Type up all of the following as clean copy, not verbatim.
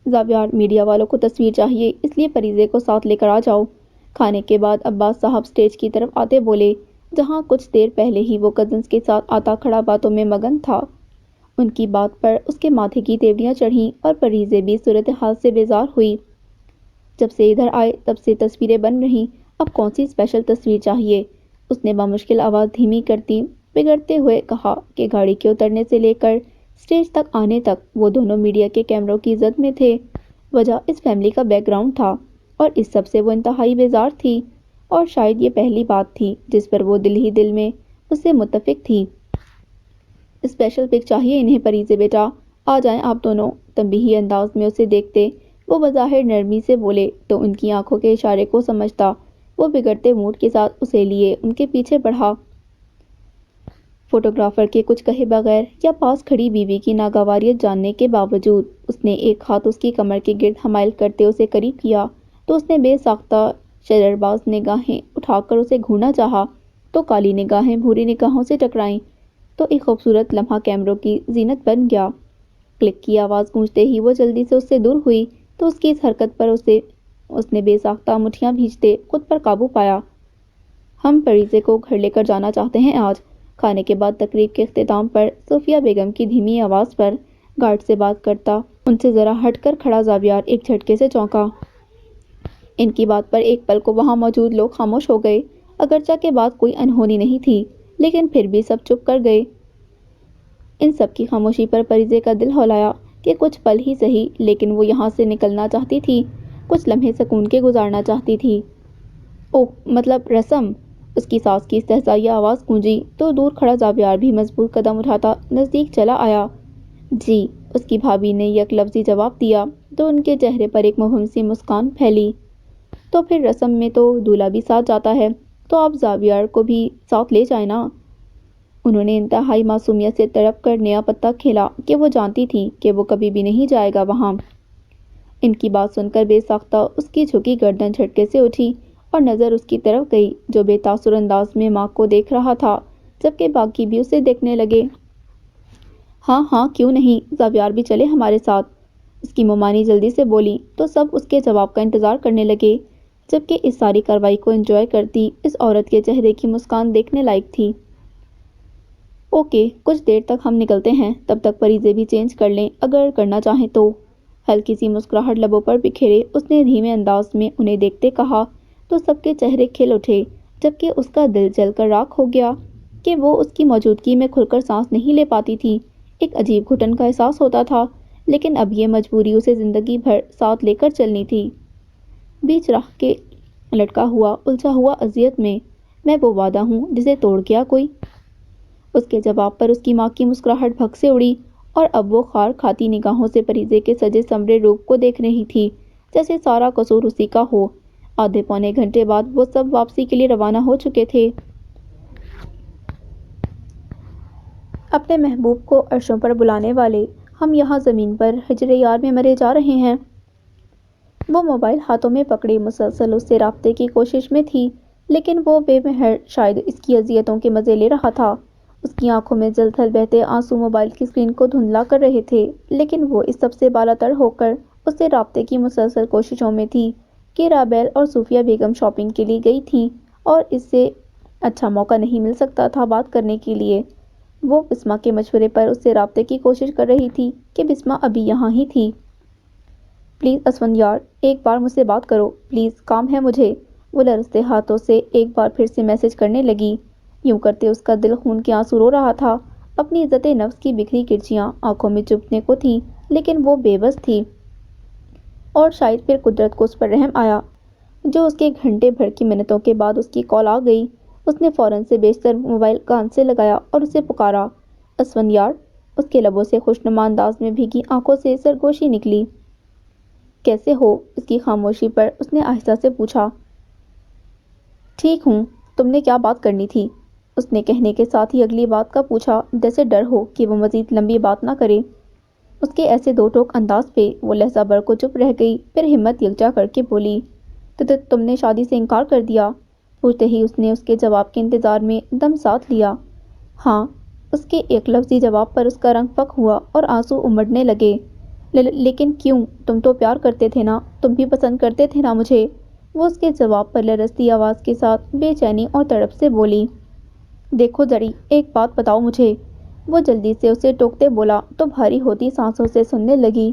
زاویار media والوں کو تصویر چاہیے، اس لیے فریضے کو ساتھ لے کر آ جاؤ۔ کھانے کے بعد عباس صاحب سٹیج کی طرف آتے بولے، جہاں کچھ دیر پہلے ہی وہ کزنز کے ساتھ آتا کھڑا باتوں میں مگن تھا۔ ان کی بات پر اس کے ماتھے کی تیوریاں چڑھیں اور فریضے بھی صورتحال سے بیزار ہوئی۔ جب سے ادھر آئے تب سے تصویریں بن رہیں، اب کون سی اسپیشل تصویر چاہیے؟ اس نے بامشکل آواز دھیمی کرتی بگڑتے ہوئے کہا کہ گاڑی کے اترنے سے لے کر سٹیج تک آنے تک وہ دونوں میڈیا کے کیمروں کی زد میں تھے۔ وجہ اس فیملی کا بیک گراؤنڈ تھا اور اس سب سے وہ انتہائی بیزار تھی، اور شاید یہ پہلی بات تھی جس پر وہ دل ہی دل میں اس سے متفق تھی۔ اسپیشل پک چاہیے انہیں فریضے بیٹا، آ جائیں آپ دونوں۔ تنبیہی انداز میں اسے دیکھتے وہ بظاہر نرمی سے بولے تو ان کی آنکھوں کے اشارے کو سمجھتا وہ بگڑتے موڈ کے ساتھ اسے لیے ان کے پیچھے بڑھا۔ فوٹوگرافر کے کچھ کہے بغیر یا پاس کھڑی بیوی کی ناگواریت جاننے کے باوجود اس نے ایک ہاتھ اس کی کمر کے گرد حمائل کرتے اسے قریب کیا تو اس نے بے ساختہ شررباز نگاہیں اٹھا کر اسے گھورنا چاہا تو کالی نگاہیں بھوری نگاہوں سے ٹکرائیں تو ایک خوبصورت لمحہ کیمروں کی زینت بن گیا۔ کلک کی آواز گونجتے ہی وہ جلدی سے اس سے دور ہوئی تو اس کی اس حرکت پر اس نے بے ساختہ مٹھیاں بھینچتے خود پر قابو پایا۔ ہم فریضے کو گھر لے کر جانا چاہتے ہیں آج۔ کھانے کے بعد تقریب کے اختتام پر صوفیہ بیگم کی دھیمی آواز پر گارڈ سے بات کرتا ان سے ذرا ہٹ کر کھڑا زاویار ایک جھٹکے سے چونکا۔ ان کی بات پر ایک پل کو وہاں موجود لوگ خاموش ہو گئے، اگرچہ کہ بات کوئی انہونی نہیں تھی لیکن پھر بھی سب چپ کر گئے۔ ان سب کی خاموشی پر فریضے کا دل ہولایا کہ کچھ پل ہی سہی لیکن وہ یہاں سے نکلنا چاہتی تھی، کچھ لمحے سکون کے گزارنا چاہتی تھی۔ اوہ مطلب رسم! اس کی ساس کی استہزائیہ آواز گونجی تو دور کھڑا زاویار بھی مضبوط قدم اٹھاتا نزدیک چلا آیا۔ جی، اس کی بھابھی نے یک لفظی جواب دیا تو ان کے چہرے پر ایک مبہم سی مسکان پھیلی۔ تو پھر رسم میں تو دولہا بھی ساتھ جاتا ہے، تو آپ زاویار کو بھی ساتھ لے جائیں نا۔ انہوں نے انتہائی معصومیت سے تڑپ کر نیا پتہ کھیلا کہ وہ جانتی تھی کہ وہ کبھی بھی نہیں جائے گا وہاں۔ ان کی بات سن کر بے ساختہ اس کی جھکی گردن جھٹکے سے اٹھی اور نظر اس کی طرف گئی جو بے تاثر انداز میں ماں کو دیکھ رہا تھا جبکہ باقی بھی اسے دیکھنے لگے۔ ہاں ہاں کیوں نہیں، زاویار بھی چلے ہمارے ساتھ، اس کی ممانی جلدی سے بولی تو سب اس کے جواب کا انتظار کرنے لگے جبکہ اس ساری کارروائی کو انجوائے کرتی اس عورت کے چہرے کی مسکان دیکھنے لائق تھی۔ اوکے، کچھ دیر تک ہم نکلتے ہیں، تب تک فریضے بھی چینج کر لیں اگر کرنا چاہیں تو۔ ہلکی سی مسکراہٹ لبوں پر بکھیرے اس نے دھیمے انداز میں انہیں دیکھتے کہا تو سب کے چہرے کھل اٹھے جبکہ اس کا دل جل کر راکھ ہو گیا کہ وہ اس کی موجودگی میں کھل کر سانس نہیں لے پاتی تھی۔ ایک عجیب گھٹن کا احساس ہوتا تھا لیکن اب یہ مجبوری اسے زندگی بھر ساتھ لے کر چلنی تھی۔ بیچ راہ کے لٹکا ہوا الجھا ہوا اذیت میں وہ وعدہ ہوں جسے توڑ گیا کوئی۔ اس کے جواب پر اس کی ماں کی مسکراہٹ بھگ سے اڑی اور اب وہ خار کھاتی نگاہوں سے فریضے کے سجے سنورے روپ کو دیکھ رہی تھی جیسے سارا قصور اسی کا ہو۔ آدھے پونے گھنٹے بعد وہ سب واپسی کے لیے روانہ ہو چکے تھے۔ اپنے محبوب کو عرشوں پر بلانے والے ہم یہاں زمین پر ہجر یار میں مرے جا رہے ہیں۔ وہ موبائل ہاتھوں میں پکڑے مسلسل اس سے رابطے کی کوشش میں تھی لیکن وہ بے مہر شاید اس کی اذیتوں کے مزے لے رہا تھا۔ اس کی آنکھوں میں جل تھل بہتے آنسو موبائل کی اسکرین کو دھندلا کر رہے تھے لیکن وہ اس سب سے بالا تر ہو کر اس سے رابطے کی مسلسل کوششوں میں تھی کہ رابیل اور صوفیہ بیگم شاپنگ کے لیے گئی تھیں اور اس سے اچھا موقع نہیں مل سکتا تھا بات کرنے کے لیے۔ وہ بسمہ کے مشورے پر اس سے رابطے کی کوشش کر رہی تھی کہ بسمہ ابھی یہاں ہی تھی۔ پلیز اسفند یار، ایک بار مجھ سے بات کرو پلیز، کام ہے مجھے۔ وہ لرزتے ہاتھوں سے ایک بار پھر سے میسج کرنے لگی۔ یوں کرتے اس کا دل خون کے آنسو رو رہا تھا۔ اپنی عزت نفس کی بکھری کرچیاں آنکھوں میں چبھنے کو تھیں لیکن وہ بے بس تھی۔ اور شاید پھر قدرت کو اس پر رحم آیا جو اس کے گھنٹے بھر کی منتوں کے بعد اس کی کال آ گئی۔ اس نے فوراً سے بیشتر موبائل کان سے لگایا اور اسے پکارا، اسفند یار۔ اس کے لبوں سے خوشنما انداز میں بھیگی آنکھوں سے سرگوشی نکلی۔ کیسے ہو؟ اس کی خاموشی پر اس نے آہستہ سے پوچھا۔ ٹھیک ہوں، تم نے کیا بات کرنی تھی؟ اس نے کہنے کے ساتھ ہی اگلی بات کا پوچھا جیسے ڈر ہو کہ وہ مزید لمبی بات نہ کرے۔ اس کے ایسے دو ٹوک انداز پہ وہ لہجہ بھر کو چپ رہ گئی پھر ہمت یکجا کر کے بولی، تو تم نے شادی سے انکار کر دیا؟ پوچھتے ہی اس نے اس کے جواب کے انتظار میں دم ساتھ لیا۔ ہاں، اس کے ایک لفظی جواب پر اس کا رنگ فک ہوا اور آنسو امڑنے لگے لیکن کیوں؟ تم تو پیار کرتے تھے نا، تم بھی پسند کرتے تھے نا مجھے؟ وہ اس کے جواب پر لرزتی آواز کے ساتھ بے چینی اور تڑپ سے بولی۔ دیکھو زری، ایک بات بتاؤ مجھے۔ وہ جلدی سے اسے ٹوکتے بولا تو بھاری ہوتی سانسوں سے سننے لگی۔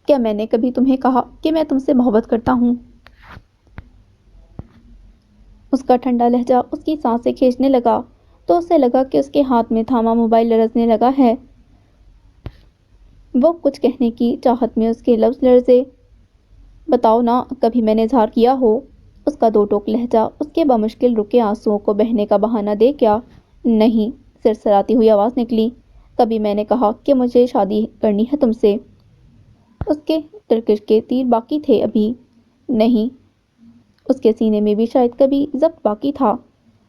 کیا میں نے کبھی تمہیں کہا کہ میں تم سے محبت کرتا ہوں؟ اس کا ٹھنڈا لہجہ اس کی سانسیں کھینچنے لگا تو اسے لگا کہ اس کے ہاتھ میں تھاما موبائل لرزنے لگا ہے۔ وہ کچھ کہنے کی چاہت میں اس کے لفظ لرزے۔ بتاؤ نا، کبھی میں نے اظہار کیا ہو؟ اس کا دو ٹوک لہجہ اس کے بمشکل رکے آنسوؤں کو بہنے کا بہانہ دے کیا؟ نہیں، سرسراتی ہوئی آواز نکلی۔ کبھی میں نے کہا کہ مجھے شادی کرنی ہے تم سے؟ اس کے ترکش کے تیر باقی تھے ابھی۔ نہیں، اس کے سینے میں بھی شاید کبھی ضبط باقی تھا۔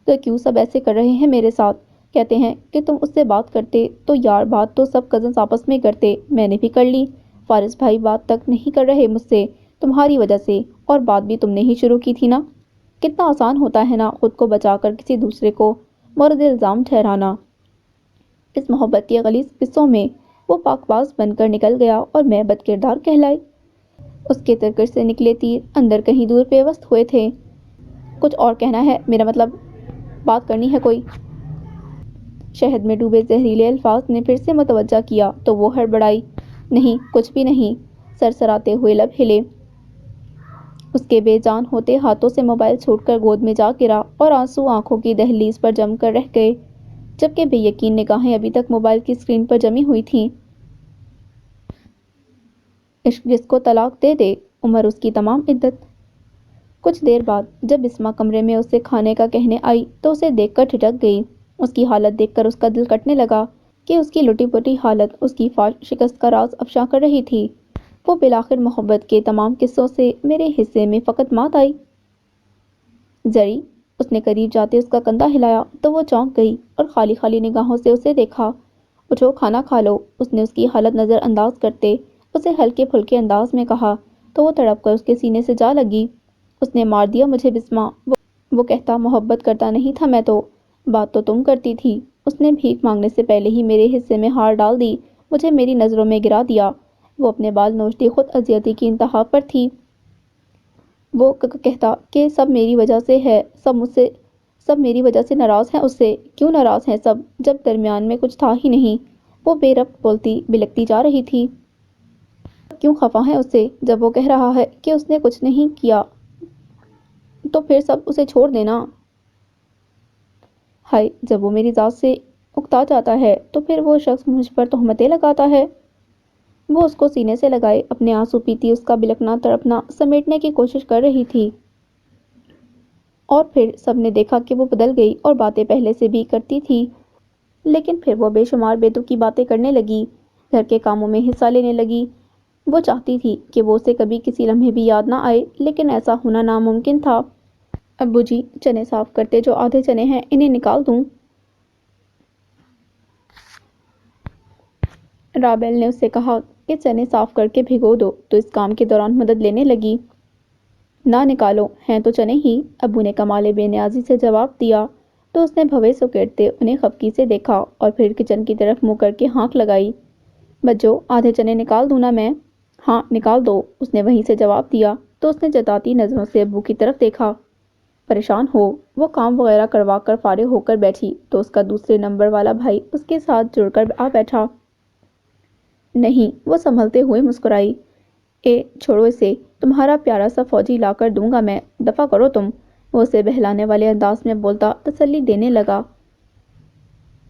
تو کیوں سب ایسے کر رہے ہیں میرے ساتھ؟ کہتے ہیں کہ تم اس سے بات کرتے تو یار بات تو سب کزنس آپس میں کرتے، میں نے بھی کر لی۔ فارس بھائی بات تک نہیں کر رہے مجھ سے تمہاری وجہ سے، اور بات بھی تم نے ہی شروع کی تھی نا۔ کتنا آسان ہوتا ہے نا خود کو بچا کر کسی دوسرے کو مورد الزام ٹھہرانا۔ اس محبت کے غلیظ قصوں میں وہ پاک باز بن کر نکل گیا اور میں بد کردار کہلائی۔ اس کے ترکش سے نکلے تیر اندر کہیں دور پیوست ہوئے تھے۔ کچھ اور کہنا ہے؟ میرا مطلب بات کرنی ہے کوئی؟ شہد میں ڈوبے زہریلے الفاظ نے پھر سے متوجہ کیا تو وہ ہڑبڑائی۔ نہیں، کچھ بھی نہیں۔ سرسراتے ہوئے لب ہلے۔ اس کے بے جان ہوتے ہاتھوں سے موبائل چھوٹ کر گود میں جا گرا اور آنسو آنکھوں کی دہلیز پر جم کر رہ گئے، جبکہ بے یقین نگاہیں ابھی تک موبائل کی اسکرین پر جمی ہوئی تھیں۔ عشق جس کو طلاق دے دے، عمر اس کی تمام عدت۔ کچھ دیر بعد جب بسمہ کمرے میں اسے کھانے کا کہنے آئی تو اسے دیکھ کر ٹھٹک گئی۔ اس کی حالت دیکھ کر اس کا دل کٹنے لگا کہ اس کی لٹی پٹی حالت اس کی فاش شکست کا راز افشا کر رہی تھی۔ وہ بالآخر محبت کے تمام قصوں سے میرے حصے میں فقط مات آئی۔ زری، اس نے قریب جاتے اس کا کندھا ہلایا تو وہ چونک گئی اور خالی خالی نگاہوں سے اسے دیکھا۔ اٹھو، کھانا کھا لو، اس نے اس کی حالت نظر انداز کرتے اسے ہلکے پھلکے انداز میں کہا تو وہ تڑپ کر اس کے سینے سے جا لگی۔ اس نے مار دیا مجھے بسمہ، وہ کہتا محبت کرتا نہیں تھا میں تو، بات تو تم کرتی تھی۔ اس نے بھیک مانگنے سے پہلے ہی میرے حصے میں ہار ڈال دی، مجھے میری نظروں میں گرا دیا۔ وہ اپنے بال نوچتی خود اذیتی کی انتہا پر تھی۔ وہ کہتا کہ سب میری وجہ سے ہے، سب میری وجہ سے ناراض ہیں اس سے۔ کیوں ناراض ہیں سب جب درمیان میں کچھ تھا ہی نہیں؟ وہ بے ربط بولتی بلکتی جا رہی تھی۔ کیوں خفا ہیں اس سے جب وہ کہہ رہا ہے کہ اس نے کچھ نہیں کیا تو پھر سب اسے چھوڑ دینا؟ ہائے، جب وہ میری ذات سے اکتا جاتا ہے تو پھر وہ شخص مجھ پر تہمتیں لگاتا ہے۔ وہ اس کو سینے سے لگائے اپنے آنسو پیتی اس کا بلکنا تڑپنا سمیٹنے کی کوشش کر رہی تھی۔ اور پھر سب نے دیکھا کہ وہ بدل گئی اور باتیں پہلے سے بھی کرتی تھی، لیکن پھر وہ بے شمار بے تکی باتیں کرنے لگی، گھر کے کاموں میں حصہ لینے لگی۔ وہ چاہتی تھی کہ وہ اسے کبھی کسی لمحے بھی یاد نہ آئے، لیکن ایسا ہونا ناممکن تھا۔ ابو جی، چنے صاف کرتے جو آدھے چنے ہیں انہیں نکال دوں؟ رابل نے اس سے کہا کہ چنے صاف کر کے بھگو دو تو اس کام کے دوران مدد لینے لگی۔ نہ نکالو، ہیں تو چنے ہی، ابو نے کمال بے نیازی سے جواب دیا تو اس نے بھویں سکیڑتے انہیں خفگی سے دیکھا اور پھر کچن کی طرف منہ کر کے ہانک لگائی۔ بچو، آدھے چنے نکال دوں نا میں؟ ہاں نکال دو، اس نے وہیں سے جواب دیا تو اس نے جتاتی نظروں سے ابو کی طرف دیکھا۔ پریشان ہو؟ وہ کام وغیرہ کروا کر فارغ ہو کر بیٹھی تو اس کا دوسرے نمبر والا بھائی اس کے ساتھ جڑ کر آ بیٹھا۔ نہیں، وہ سنبھلتے ہوئے مسکرائی۔ اے چھوڑو اسے، تمہارا پیارا سا فوجی لا کر دوں گا میں، دفع کرو تم، وہ اسے بہلانے والے انداز میں بولتا تسلی دینے لگا۔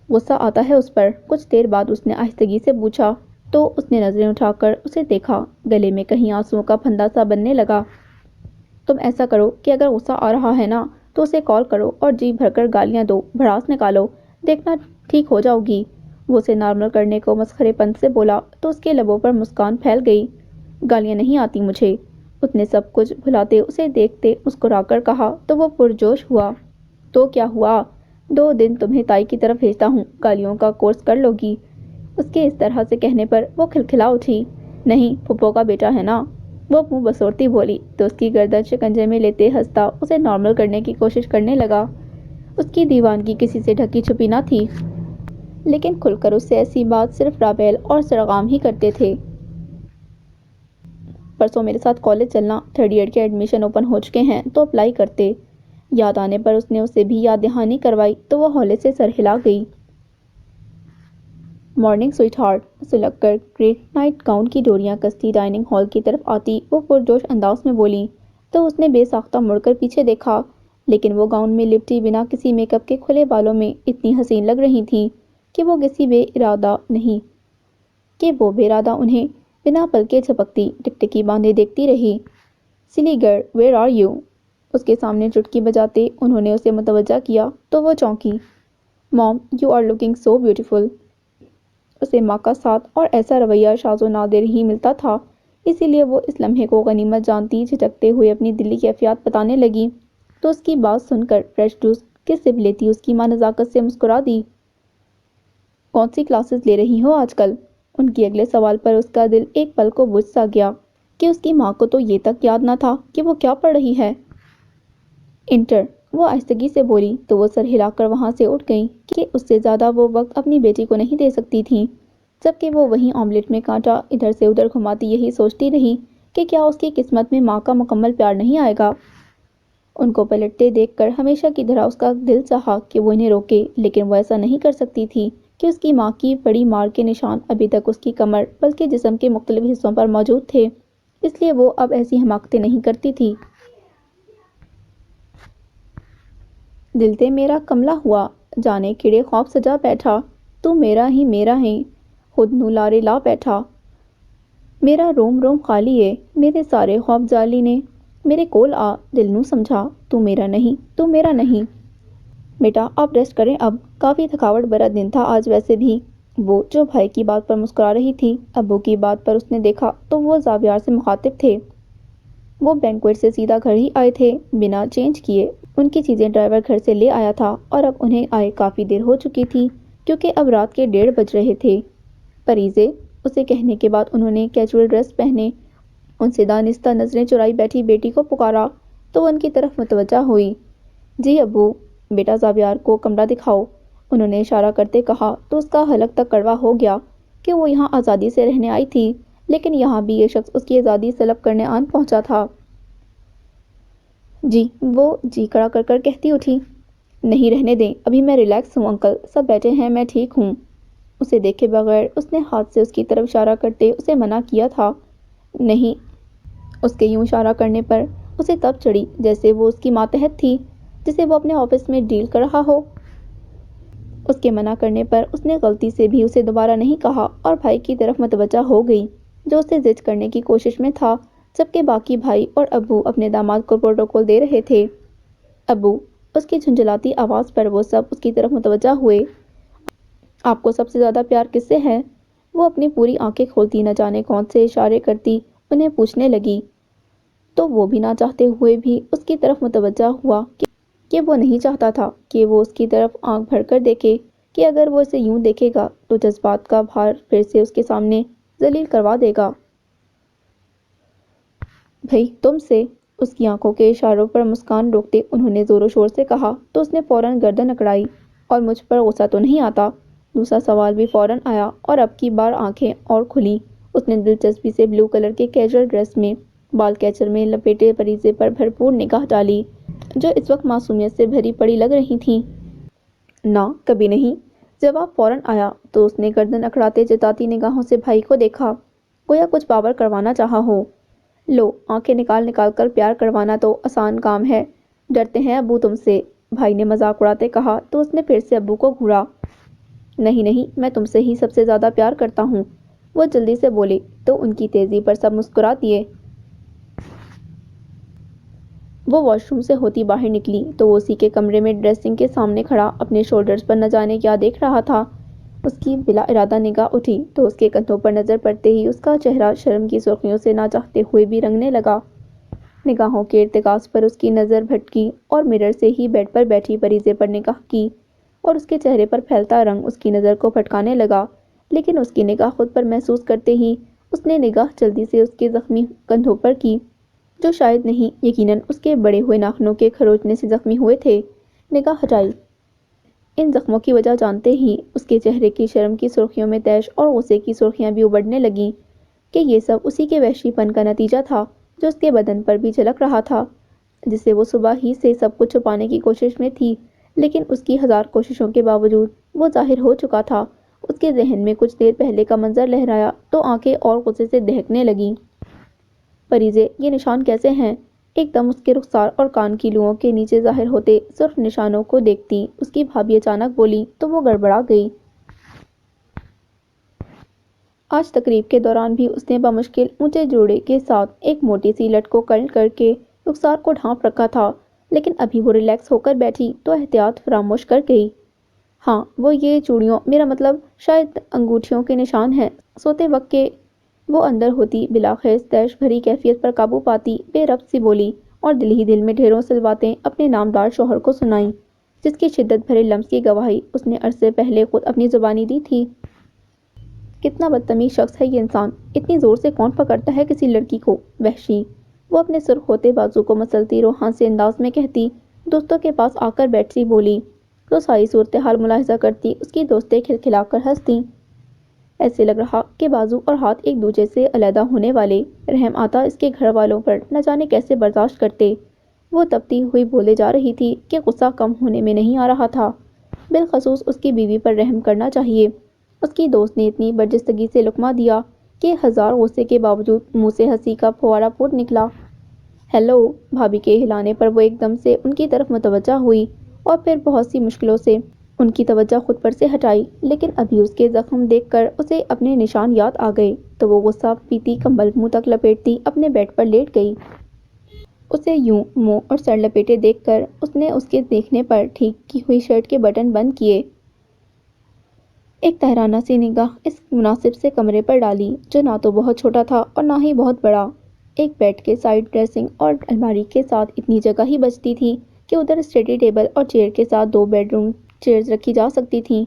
غصہ آتا ہے اس پر؟ کچھ دیر بعد اس نے آہستگی سے پوچھا تو اس نے نظریں اٹھا کر اسے دیکھا، گلے میں کہیں آنسوؤں کا پھندا سا بننے لگا۔ تم ایسا کرو کہ اگر غصہ آ رہا ہے نا تو اسے کال کرو اور جی بھر کر گالیاں دو، بھڑاس نکالو، دیکھنا ٹھیک ہو جاؤ گی۔ وہ اسے نارمل کرنے کو مسخرے پن سے بولا تو اس کے لبوں پر مسکان پھیل گئی۔ گالیاں نہیں آتی مجھے، اس نے سب کچھ بھلاتے اسے دیکھتے مسکرا کر کہا تو وہ پرجوش ہوا۔ تو کیا ہوا؟ 2 دن تمہیں تائی کی طرف بھیجتا ہوں، گالیوں کا کورس کر لو گی۔ اس کے اس طرح سے کہنے پر وہ کھلکھلا اٹھی۔ نہیں، پھپھو کا بیٹا ہے نا، وہ منہ بسورتی بولی تو اس کی گردن شکنجے میں لیتے ہنستا اسے نارمل کرنے کی کوشش کرنے لگا۔ اس کی دیوانگی کسی سے ڈھکی چھپی نہ تھی، لیکن کھل کر اس سے ایسی بات صرف رابیل اور سرغام ہی کرتے تھے۔ پرسوں میرے ساتھ کالج چلنا، 3rd ایئر کے ایڈمیشن اوپن ہو چکے ہیں تو اپلائی کرتے۔ یاد آنے پر اس نے اسے بھی یاد دہانی کروائی تو وہ ہولے سے سر ہلا گئی۔ مارننگ سویٹ ہارٹ، سلگ کر گریٹ نائٹ گاؤن کی ڈوریاں کستی ڈائننگ ہال کی طرف آتی وہ پرجوش انداز میں بولی تو اس نے بے ساختہ مڑ کر پیچھے دیکھا، لیکن وہ گاؤن میں لپٹی بنا کسی میک اپ کے کھلے بالوں میں اتنی حسین لگ رہی تھی کہ وہ بے ارادہ انہیں بنا پلکے جھپکتی ٹکٹکی باندھے دیکھتی رہی۔ سلی گرل، ویئر آر یو؟ اس کے سامنے چٹکی بجاتے انہوں نے اسے متوجہ کیا تو وہ چونکی۔ Mom, you are looking so beautiful. اسے ماں کا ساتھ اور ایسا رویہ شاذ و نادر ہی ملتا تھا، اسی لیے وہ اس لمحے کو غنیمت جانتی جھجکتے ہوئے اپنی دلی کیفیات بتانے لگی تو اس کی بات سن کر فریش جوس کی سپ لیتی اس کی ماں نزاکت سے مسکرا دی۔ کون سی کلاسز لے رہی ہو آج کل؟ ان کی اگلے سوال پر اس کا دل ایک پل کو بجھ سا گیا کہ اس کی ماں کو تو یہ تک یاد نہ تھا کہ وہ کیا پڑھ رہی ہے۔ انٹر، وہ آہستگی سے بولی تو وہ سر ہلا کر وہاں سے اٹھ گئی کہ اس سے زیادہ وہ وقت اپنی بیٹی کو نہیں دے سکتی تھی، جبکہ وہ وہیں آملیٹ میں کانٹا ادھر سے ادھر گھماتی یہی سوچتی رہی کہ کیا اس کی قسمت میں ماں کا مکمل پیار نہیں آئے گا۔ ان کو پلٹتے دیکھ کر ہمیشہ کی طرح اس کا دل چاہا کہ وہ انہیں روکے، لیکن وہ ایسا نہیں کر سکتی تھی کہ اس کی ماں کی پڑی مار کے نشان ابھی تک اس کی کمر بلکہ جسم کے مختلف حصوں پر موجود تھے، اس لیے وہ اب ایسی حماقتیں نہیں کرتی تھی۔ دل تے میرا کملا ہوا، جانے کڑے خواب سجا بیٹھا، تو میرا ہی میرا ہے، خود نو لارے لا بیٹھا۔ میرا روم روم خالی ہے، میرے سارے خواب جالی نے، میرے کول آ دل نو سمجھا، تو میرا نہیں، تو میرا نہیں۔ بیٹا آپ ریسٹ کریں اب، کافی تھکاوٹ بھرا دن تھا آج ویسے بھی۔ وہ جو بھائی کی بات پر مسکرا رہی تھی، ابو کی بات پر اس نے دیکھا تو وہ زاویار سے مخاطب تھے۔ وہ بینکویٹ سے سیدھا گھر ہی آئے تھے بنا چینج کیے، ان کی چیزیں ڈرائیور گھر سے لے آیا تھا اور اب انہیں آئے کافی دیر ہو چکی تھی کیونکہ اب رات کے 1:30 بج رہے تھے۔ پریزے، اسے کہنے کے بعد انہوں نے کیجول ڈریس پہنے ان سے دانستہ نظریں چرائی بیٹھی بیٹی کو پکارا تو وہ ان کی طرف متوجہ ہوئی۔ جی ابو، بیٹا زاویار کو کمرہ دکھاؤ، انہوں نے اشارہ کرتے کہا تو اس کا حلق تک کڑوا ہو گیا کہ وہ یہاں آزادی سے رہنے آئی تھی، لیکن یہاں بھی یہ شخص اس کی آزادی سلب کرنے آن پہنچا تھا۔ جی، وہ جی کڑا کر کر کہتی اٹھی۔ نہیں رہنے دیں، ابھی میں ریلیکس ہوں انکل، سب بیٹھے ہیں، میں ٹھیک ہوں۔ اسے دیکھے بغیر اس نے ہاتھ سے اس کی طرف اشارہ کرتے اسے منع کیا تھا۔ نہیں، اس کے یوں اشارہ کرنے پر اسے تب چڑھی جیسے وہ اس کی ماتحت تھی جسے وہ اپنے آفس میں ڈیل کر رہا ہو۔ اس کے منع کرنے پر اس نے غلطی سے بھی اسے دوبارہ نہیں کہا اور بھائی کی طرف متوجہ ہو گئی جو اسے ضد کرنے کی کوشش میں تھا، جبکہ باقی بھائی اور ابو اپنے داماد کو پروٹوکول دے رہے تھے۔ ابو، اس کی جھنجھلاتی آواز پر وہ سب اس کی طرف متوجہ ہوئے۔ آپ کو سب سے زیادہ پیار کس سے ہے؟ وہ اپنی پوری آنکھیں کھولتی نہ جانے کون سے اشارے کرتی انہیں پوچھنے لگی تو وہ بھی نہ چاہتے ہوئے بھی اس کی طرف متوجہ ہوا کہ وہ نہیں چاہتا تھا کہ وہ اس کی طرف آنکھ بھر کر دیکھے کہ اگر وہ اسے یوں دیکھے گا تو جذبات کا بھار پھر سے اس کے سامنے ذلیل کروا دے گا۔ بھئی تم سے، اس کی آنکھوں کے اشاروں پر مسکان روکتے انہوں نے زور و شور سے کہا تو اس نے فوراً گردن اکڑائی۔ اور مجھ پر غصہ تو نہیں آتا؟ دوسرا سوال بھی فوراً آیا اور اب کی بار آنکھیں اور کھلی۔ اس نے دلچسپی سے بلو کلر کے کیجول ڈریس میں بال کیچر میں لپیٹے پریزے پر بھرپور نگاہ ڈالی جو اس وقت معصومیت سے بھری پڑی لگ رہی تھیں۔ نہ کبھی نہیں، جواب فوراً آیا تو اس نے گردن اکڑاتے جتاتی نگاہوں سے بھائی کو دیکھا گویا کچھ باور کروانا چاہا ہو۔ لو، آنکھیں نکال نکال کر پیار کروانا تو آسان کام ہے، ڈرتے ہیں ابو تم سے، بھائی نے مذاق اڑاتے کہا تو اس نے پھر سے ابو کو گھورا۔ نہیں نہیں، میں تم سے ہی سب سے زیادہ پیار کرتا ہوں، وہ جلدی سے بولے تو ان کی تیزی پر سب مسکرا دیے۔ وہ واش روم سے ہوتی باہر نکلی تو وہ اسی کے کمرے میں ڈریسنگ کے سامنے کھڑا اپنے شولڈرز پر نہ جانے کیا دیکھ رہا تھا۔ اس کی بلا ارادہ نگاہ اٹھی تو اس کے کندھوں پر نظر پڑتے ہی اس کا چہرہ شرم کی سرخیوں سے نہ چاہتے ہوئے بھی رنگنے لگا۔ نگاہوں کے ارتکاز پر اس کی نظر بھٹکی اور مرر سے ہی بیڈ پر بیٹھی پریزے پر نگاہ کی اور اس کے چہرے پر پھیلتا رنگ اس کی نظر کو بھٹکانے لگا، لیکن اس کی نگاہ خود پر محسوس کرتے ہی اس نے نگاہ جلدی سے اس کے زخمی کندھوں پر کی جو شاید نہیں یقیناً اس کے بڑے ہوئے ناخنوں کے کھروچنے سے زخمی ہوئے تھے۔ نگاہ ہٹائی۔ ان زخموں کی وجہ جانتے ہی اس کے چہرے کی شرم کی سرخیوں میں تیش اور غصے کی سرخیاں بھی ابھرنے لگیں کہ یہ سب اسی کے وحشی پن کا نتیجہ تھا جو اس کے بدن پر بھی جھلک رہا تھا، جسے وہ صبح ہی سے سب کچھ چھپانے کی کوشش میں تھی، لیکن اس کی ہزار کوششوں کے باوجود وہ ظاہر ہو چکا تھا۔ اس کے ذہن میں کچھ دیر پہلے کا منظر لہرایا تو آنکھیں اور غصے سے دہکنے لگیں۔ پریزے، یہ نشان کیسے ہیں؟ ایک دم اس کے رخسار اور کان کی لوؤں کے نیچے ظاہر ہوتے صرف نشانوں کو دیکھتی اس کی بھابھی اچانک بولی تو وہ گڑبڑا گئی۔ آج تقریب کے دوران بھی اس نے بمشکل اونچے جوڑے کے ساتھ ایک موٹی سی لٹ کو کرل کر کے رخسار کو ڈھانپ رکھا تھا، لیکن ابھی وہ ریلیکس ہو کر بیٹھی تو احتیاط فراموش کر گئی۔ ہاں، وہ یہ چوڑیوں، میرا مطلب شاید انگوٹھیوں کے نشان ہیں۔ سوتے وقت کے وہ اندر ہوتی بلاخیز تیش بھری کیفیت پر قابو پاتی بے ربط سی بولی اور دل ہی دل میں ڈھیروں سلواتیں اپنے نامدار شوہر کو سنائیں، جس کی شدت بھرے لمس کی گواہی اس نے عرصے پہلے خود اپنی زبانی دی تھی۔ کتنا بدتمیز شخص ہے یہ انسان! اتنی زور سے کون پکڑتا ہے کسی لڑکی کو؟ وحشی! وہ اپنے سرخ ہوتے بازو کو مسلتی روحان سے انداز میں کہتی دوستوں کے پاس آ کر بیٹھ سی بولی تو ساری صورتحال ملاحظہ کرتی اس کی دوستیں کھلکھلا کر ہنستیں۔ ایسے لگ رہا کہ بازو اور ہاتھ ایک دوسرے سے علیحدہ ہونے والے۔ رحم آتا اس کے گھر والوں پر، نہ جانے کیسے برداشت کرتے۔ وہ تپتی ہوئی بولے جا رہی تھی کہ غصہ کم ہونے میں نہیں آ رہا تھا، بالخصوص اس کی بیوی پر رحم کرنا چاہیے۔ اس کی دوست نے اتنی برجستگی سے لقمہ دیا کہ ہزار غصے کے باوجود منہ سے ہنسی کا پھوارا پھوٹ نکلا۔ ہیلو! بھابھی کے ہلانے پر وہ ایک دم سے ان کی طرف متوجہ ہوئی اور پھر بہت سی مشکلوں سے ان کی توجہ خود پر سے ہٹائی، لیکن ابھی اس کے زخم دیکھ کر اسے اپنے نشان یاد آ گئے تو وہ غصہ پیتی کمبل منہ تک لپیٹتی اپنے بیڈ پر لیٹ گئی۔ اسے یوں منہ اور سر لپیٹے دیکھ کر اس نے اس کے دیکھنے پر ٹھیک کی ہوئی شرٹ کے بٹن بند کیے۔ ایک تحرانہ سی نگاہ اس مناسب سے کمرے پر ڈالی جو نہ تو بہت چھوٹا تھا اور نہ ہی بہت بڑا۔ ایک بیڈ کے سائڈ ڈریسنگ اور الماری کے ساتھ اتنی جگہ ہی بچتی تھی کہ ادھر اسٹڈی ٹیبل اور چیئر کے ساتھ 2 بیڈ روم چیئرز رکھی جا سکتی تھیں۔